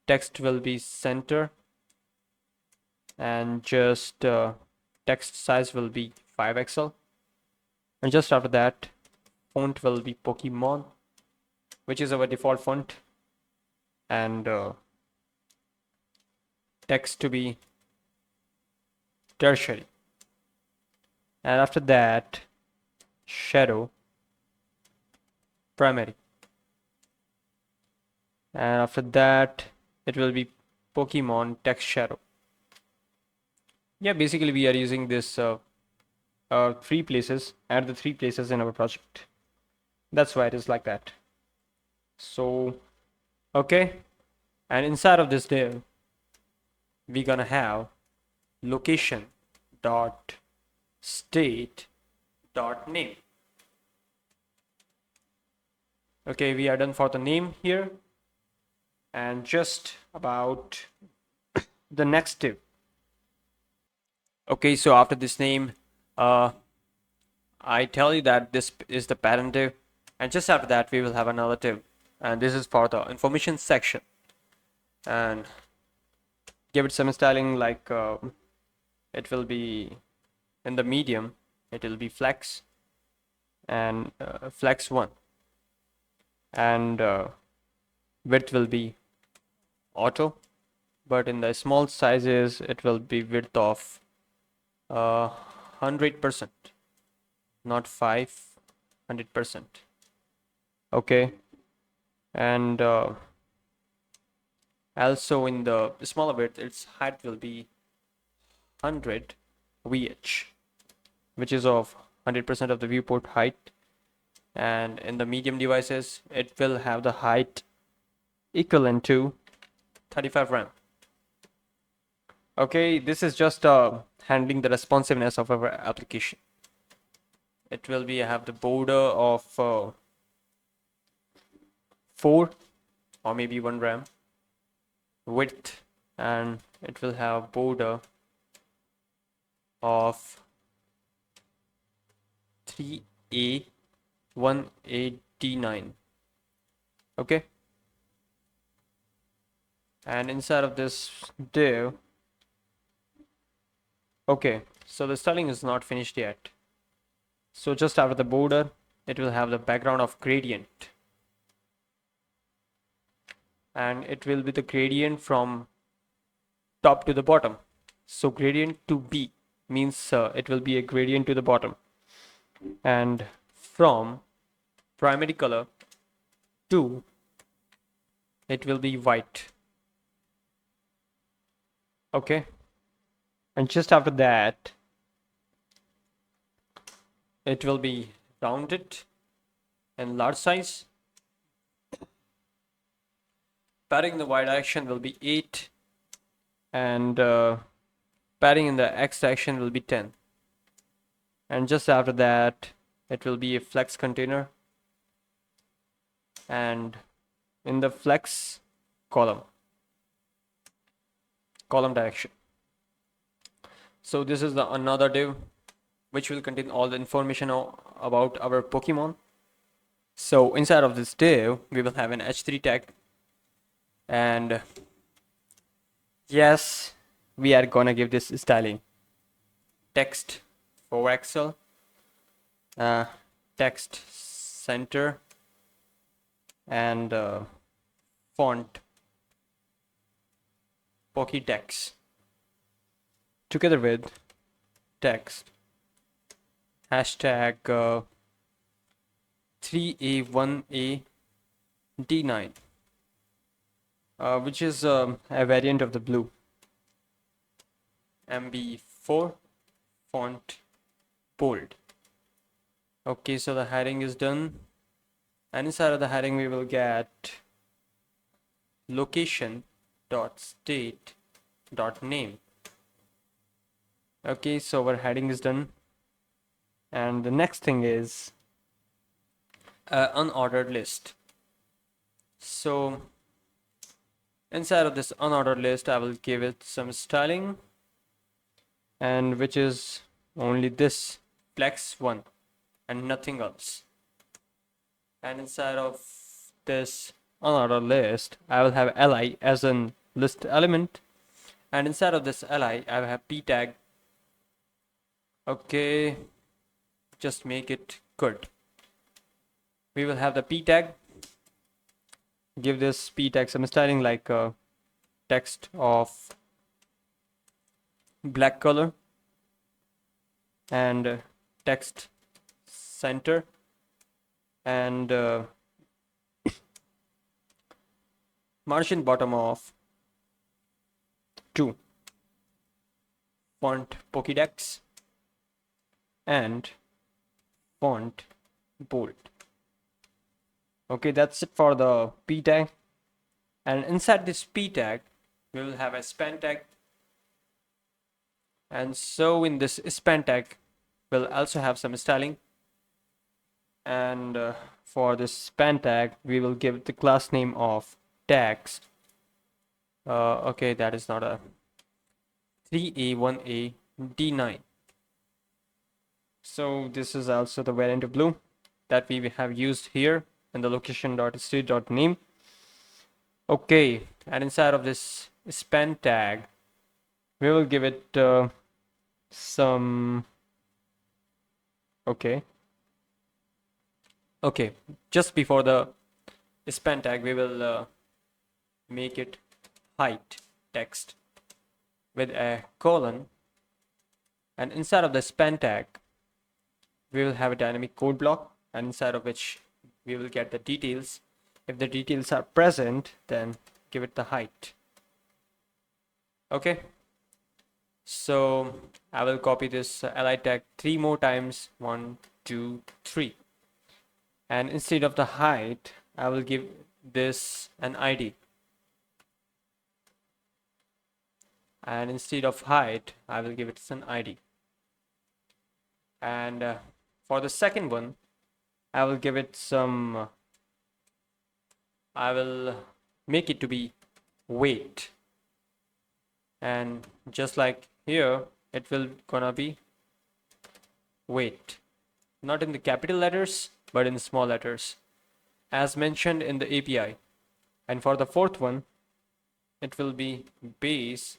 Text will be center, and just text size will be 5 pixel. And just after that, font will be Pokemon, which is our default font, and text to be tertiary. And after that, shadow primary. And after that, it will be Pokemon text shadow. Yeah, basically we are using this three places, add the three places in our project. That's why it is like that. So, okay. And inside of this div, we're gonna have location dot state dot name. Okay, we are done for the name here, and just about the next div. Okay, so after this name, I tell you that this is the parent div, and just after that we will have another div, and this is for the information section. And give it some styling like it will be in the medium, it will be flex and flex 1, and width will be auto, but in the small sizes it will be width of 100%, not 500%. Okay, and also in the smaller width, its height will be 100 VH, which is of 100% of the viewport height. And in the medium devices, it will have the height equivalent to 35 RAM. Okay, this is just handling the responsiveness of our application. It will be have the border of 4 or maybe 1 RAM width, and it will have border of 3A 189. Okay, and inside of this div, okay, so the styling is not finished yet. So just after the border, it will have the background of gradient, and it will be the gradient from top to the bottom. So gradient to B means it will be a gradient to the bottom, and from primary color to it will be white. Okay, and just after that it will be rounded and large size. Padding in the y direction will be 8, and padding in the x direction will be 10. And just after that it will be a flex container, and in the flex column direction. So this is the another div which will contain all the information about our Pokemon. So inside of this div we will have an h3 tag, and yes, we are gonna give this styling text 4 pixel, text center, and font Pokétext, together with text hashtag 3A1AD9, which is a variant of the blue. MB4 font bold. Okay, so the heading is done, and inside of the heading we will get location dot state dot name. Okay, so our heading is done, and the next thing is unordered list. So inside of this unordered list I will give it some styling, and which is only this flex 1. and nothing else. And inside of this unordered list, I will have li as an list element, and inside of this li I will have p tag. Okay, just make it good. We will have the p tag. Give this p tag some styling like text of black color and text center and margin bottom of 2, font Pokédex and font bold. Okay, that's it for the p tag. And inside this p tag we will have a span tag, and so in this span tag we'll also have some styling. And for this span tag we will give the class name of tags. Okay, that is not a 3a 1a d9. So this is also the variant of blue that we have used here in the location.state.name. Okay, and inside of this span tag we will give it some okay just before the span tag we will make it height text with a colon, and inside of the span tag we will have a dynamic code block, and inside of which we will get the details. If the details are present, then give it the height. Okay, so I will copy this li tag 3 more times, 1 2 3, and instead of the height I will give this an id, and instead of height I will give it an id. And for the second one I will give it some I will make it to be weight, and just like here it will gonna be weight, not in the capital letters but in the small letters as mentioned in the API. And for the fourth one it will be base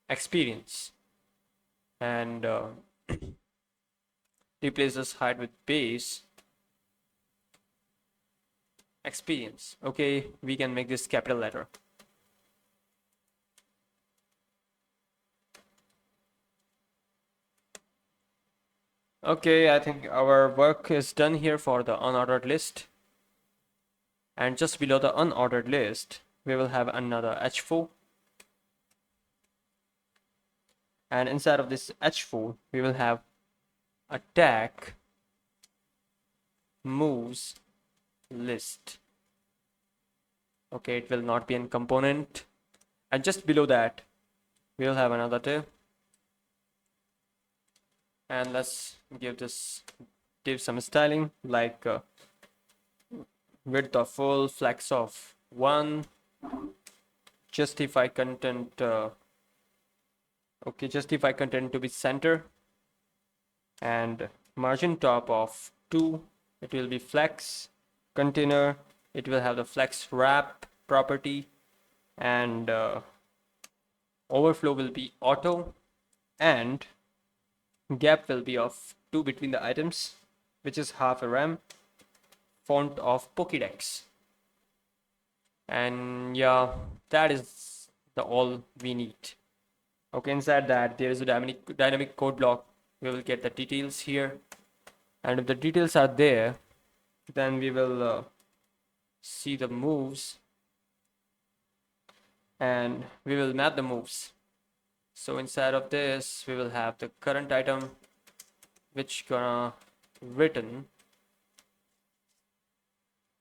experience, and replace this height with base experience. Okay, we can make this capital letter. Okay, I think our work is done here for the unordered list, and just below the unordered list we will have another h4, and inside of this h4 we will have a tag moves list. Okay, it will not be in component, and just below that we'll have another div, and let's give this div some styling like width of full, flex of 1, justify content okay, justify content to be center, and margin top of 2. It will be flex container, it will have the flex wrap property, and overflow will be auto, and gap will be of 2 between the items, which is half a rem, font of Pokédex. And yeah, that is the all we need. Okay, inside that there is a dynamic code block. We will get the details here, and if the details are there then we will see the moves, and we will map the moves. So inside of this we will have the current item which gonna written.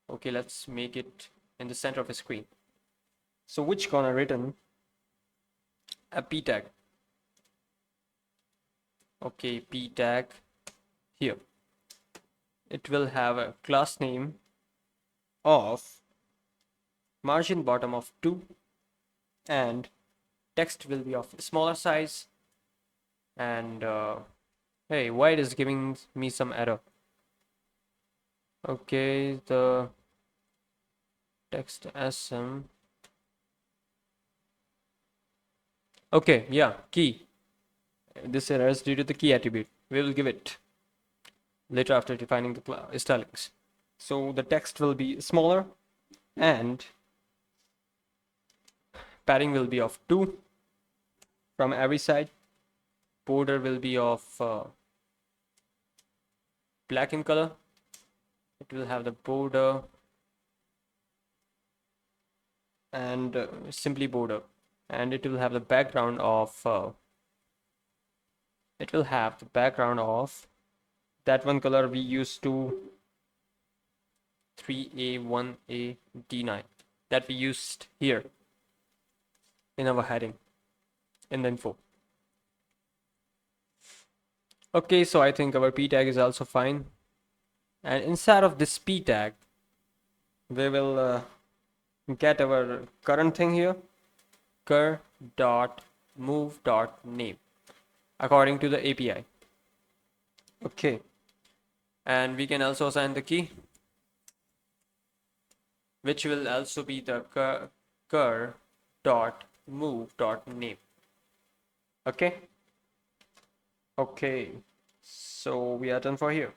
Okay, let's make it in the center of the screen. So which gonna written a p tag. Okay, p tag here. It will have a class name of margin bottom of 2, and text will be of smaller size, And hey, why it is giving me some error? Okay, the text sm. Okay, yeah, key. This error is due to the key attribute. We will give it later after defining the stylings. So the text will be smaller and padding will be of 2 from every side. Border will be of black in color. It will have the border and simply border, and it will have the background of that one color we used to 3A, 1A, D9 that we used here in our heading in the info. Okay, so I think our p tag is also fine, and inside of this p tag we will get our current thing here, cur dot move dot name according to the API. Okay, and we can also assign the key, which will also be the cur dot move dot name. Okay. Okay, so we are done for here.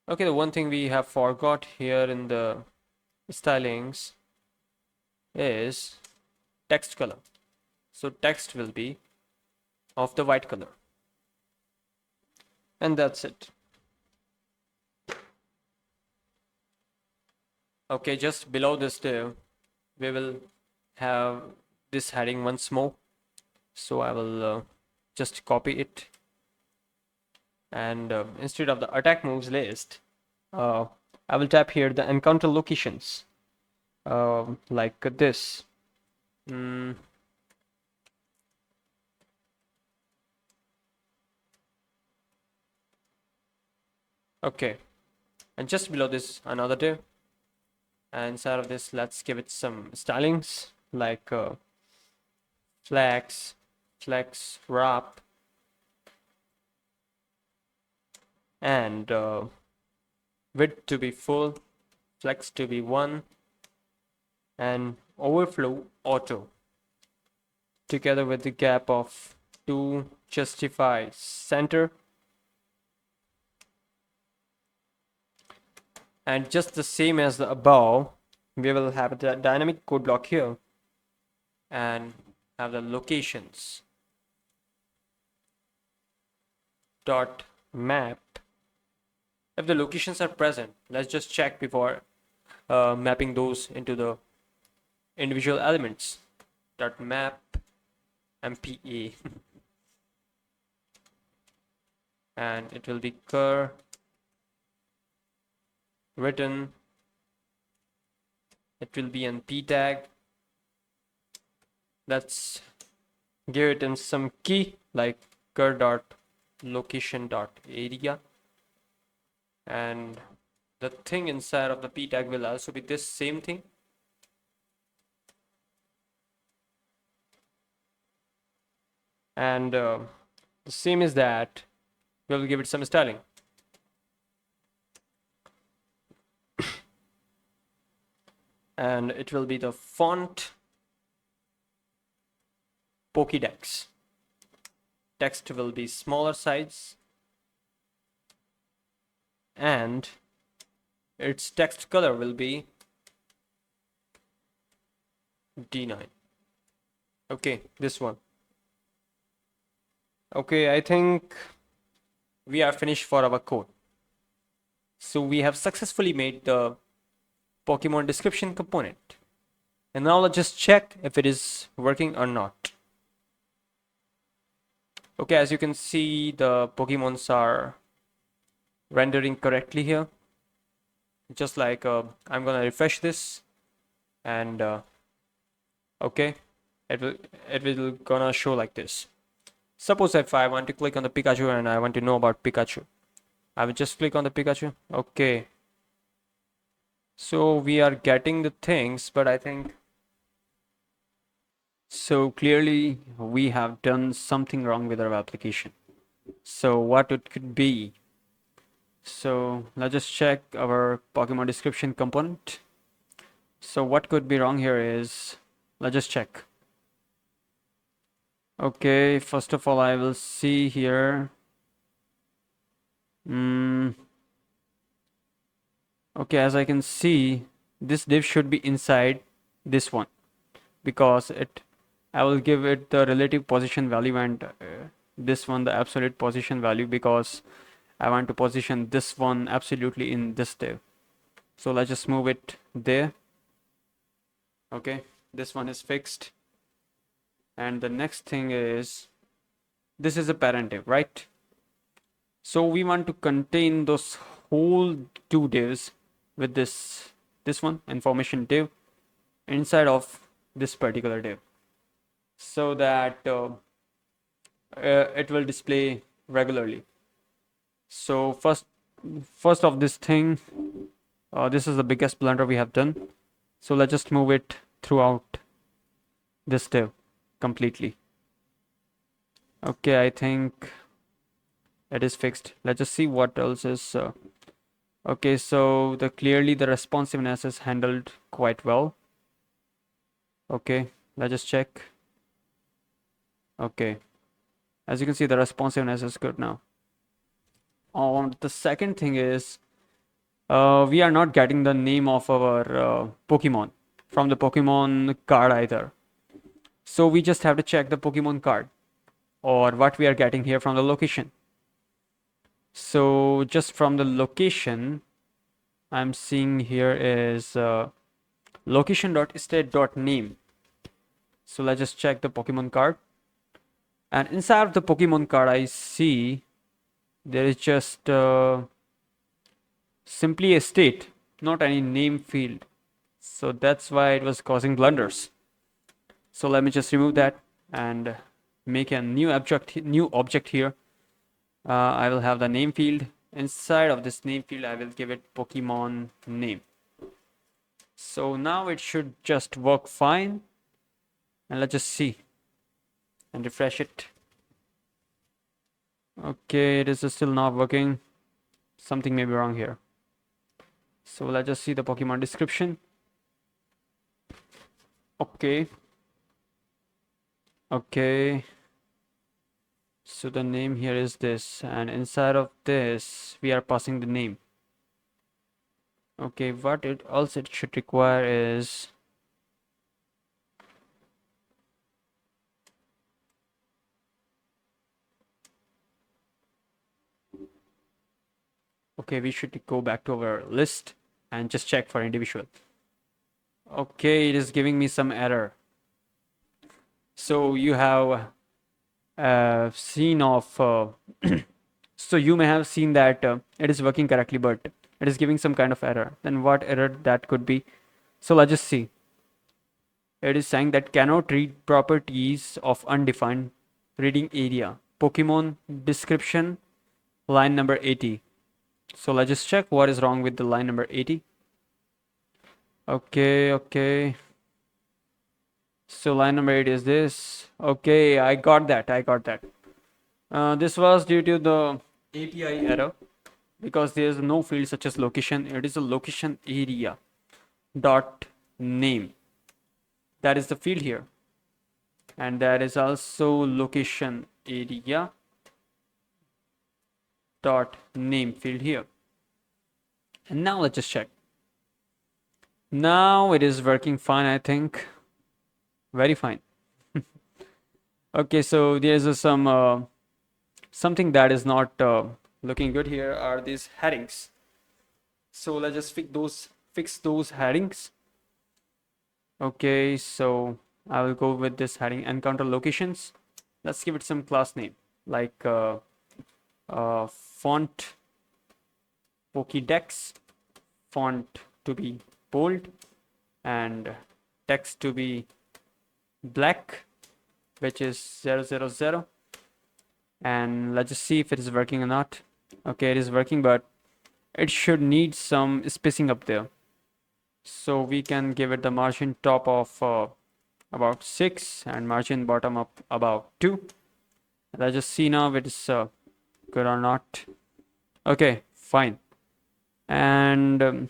Okay, the one thing we have forgot here in the stylings is text color. So text will be of the white color, and that's it. Okay, just below this div we will have this heading once more, so I will just copy it, and instead of the attack moves list, I will tap here the encounter locations, like this. Okay, and just below this another div, and inside of this let's give it some stylings like flex wrap, and width to be full, flex to be 1, and overflow auto together with the gap of 2, justify center, and just the same as the above we will have the dynamic code block here and have the locations dot map. If the locations are present, let's just check before mapping those into the individual elements. Dot map mpa and it will be cur written, it will be an p tag. Let's give it in some key like cur dot location dot area, and the thing inside of the p tag will also be this same thing. And the same is that we'll give it some styling. And it will be the font Pokédex. Text will be smaller size, and its text color will be D9. Okay, this one. Okay, I think we are finished for our code. So we have successfully made the Pokemon description component. And now let's just check if it is working or not. Okay, as you can see, the Pokemons are rendering correctly here. Just like I'm gonna refresh this, and okay, it will gonna show like this. Suppose if I want to click on the Pikachu and I want to know about Pikachu, I will just click on the Pikachu. Okay, so we are getting the things, but I think So clearly we have done something wrong with our application. So what it could be? So let's just check our Pokemon description component. So what could be wrong here is, let's just check. Okay, first of all, I will see here. Okay, as I can see, this div should be inside this one because I will give it the relative position value and this one the absolute position value because I want to position this one absolutely in this div. So let's just move it there. Okay, this one is fixed. And the next thing is, this is a parent div, right? So we want to contain those whole two divs with this one information div inside of this particular div so that it will display regularly. So first of this thing, this is the biggest blunder we have done. So let's just move it throughout this div completely. Okay, I think it is fixed. Let's just see what else is. Okay, so clearly the responsiveness is handled quite well. Okay, let's just check. Okay, as you can see, the responsiveness is good now. The second thing is, we are not getting the name of our Pokemon from the Pokemon card either. So we just have to check the Pokemon card or what we are getting here from the location. So just from the location, I'm seeing here is location.state.name. So let's just check the Pokemon card. And inside of the Pokemon card, I see there is just simply a state, not any name field. So that's why it was causing blunders. So let me just remove that and make a new object here. I will have the name field. Inside of this name field, I will give it Pokemon name. So now it should just work fine. And let's just see and refresh it. Okay, it is still not working. Something may be wrong here. So let's just see the Pokemon description. Okay. Okay. So the name here is this, and inside of this, we are passing the name. Okay, what it also should require is okay, we should go back to our list and just check for individual. Okay, it is giving me some error. So you have seen of so you may have seen that it is working correctly, but it is giving some kind of error. Then what error that could be? So let's just see. It is saying that cannot read properties of undefined reading area. Pokemon description, line number 80. So let's just check what is wrong with the line number 80. Okay. So line number 8 is this. Okay, I got that. This was due to the API error because there is no field such as location. It is a location area dot name. That is the field here. And that is also location area dot name field here. And now let's just check. Now it is working fine, I think. Very fine. Okay, so there's some something that is not looking good here are these headings. So let's just fix those headings. Okay, so I will go with this heading encounter locations. Let's give it some class name like font Pokédex, font to be bold and text to be black, which is 000. And let's just see if it is working or not. Okay, it is working, but it should need some spacing up there. So we can give it the margin top of about 6 and margin bottom up about 2. Let's just see now if it's good or not. Okay, fine. And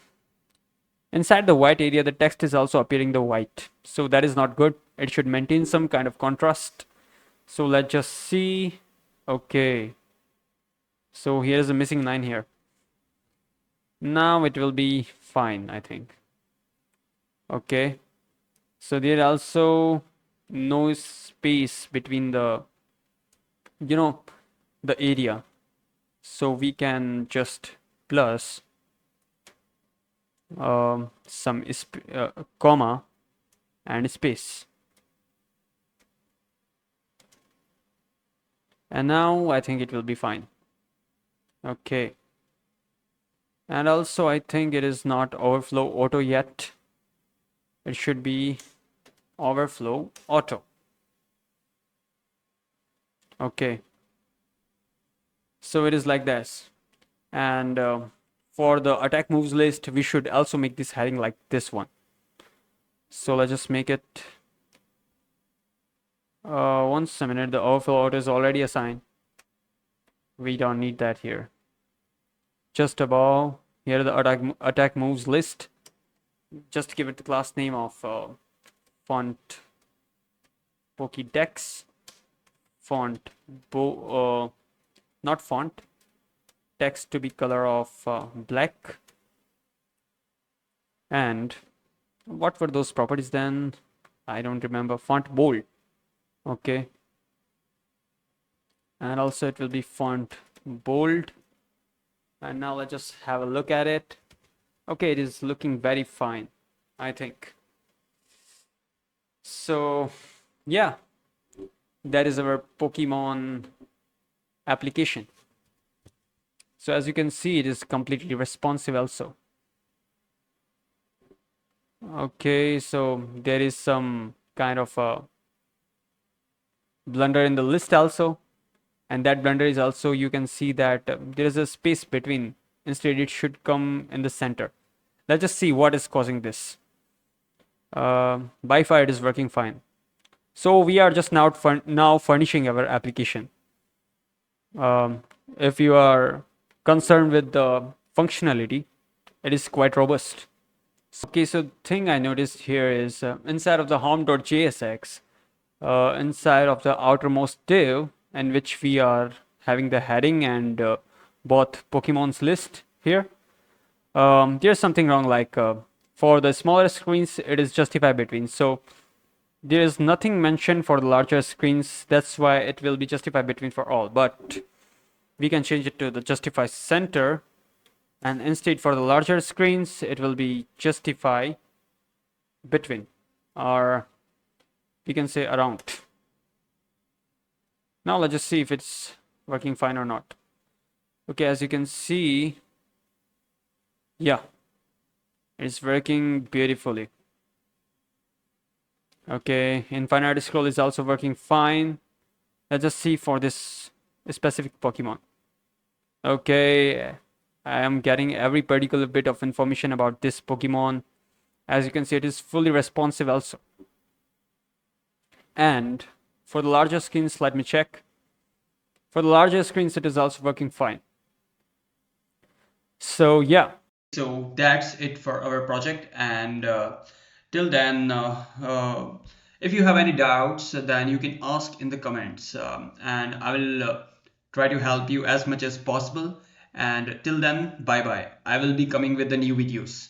inside the white area, the text is also appearing the white. So that is not good. It should maintain some kind of contrast. So let's just see. Okay. So here is a missing line here. Now it will be fine, I think. Okay. So there also no space between the, the area. So we can just plus some comma and space. And now I think it will be fine. Okay. And also I think it is not overflow auto yet. It should be overflow auto. Okay. So it is like this. And for the attack moves list, we should also make this heading like this one. So let's just make it. Once a minute, the overflow auto is already assigned. We don't need that here. Just above here, the attack moves list. Just give it the class name of font Pokédex, font not font, text to be color of black. And what were those properties then? I don't remember. Font bold. Okay. And also it will be font bold. And now let's just have a look at it. Okay, it is looking very fine, I think. So yeah, that is our Pokemon application. So as you can see, it is completely responsive also. Okay, so there is some kind of a blunder in the list also. And that blunder is also, you can see that there is a space between. Instead, it should come in the center. Let's just see what is causing this. By far, it is working fine. So we are just now furnishing our application. If you are concerned with the functionality, it is quite robust. Okay, so thing I noticed here is inside of the home.jsx, inside of the outermost div, in which we are having the heading and both Pokemon's list here, there's something wrong. Like for the smaller screens, it is justify between. So there is nothing mentioned for the larger screens. That's why it will be justify between for all. But we can change it to the justify center. And instead for the larger screens, it will be justify between, or we can say around. Now let's just see if it's working fine or not. Okay, as you can see, yeah, it's working beautifully. Okay, infinite scroll is also working fine. Let's just see for this specific Pokemon. Okay, I am getting every particular bit of information about this Pokemon. As you can see, it is fully responsive also. And for the larger screens, let me check. For the larger screens, it is also working fine. So yeah. So that's it for our project. And till then, if you have any doubts, then you can ask in the comments, and I will try to help you as much as possible. And till then, bye bye. I will be coming with the new videos.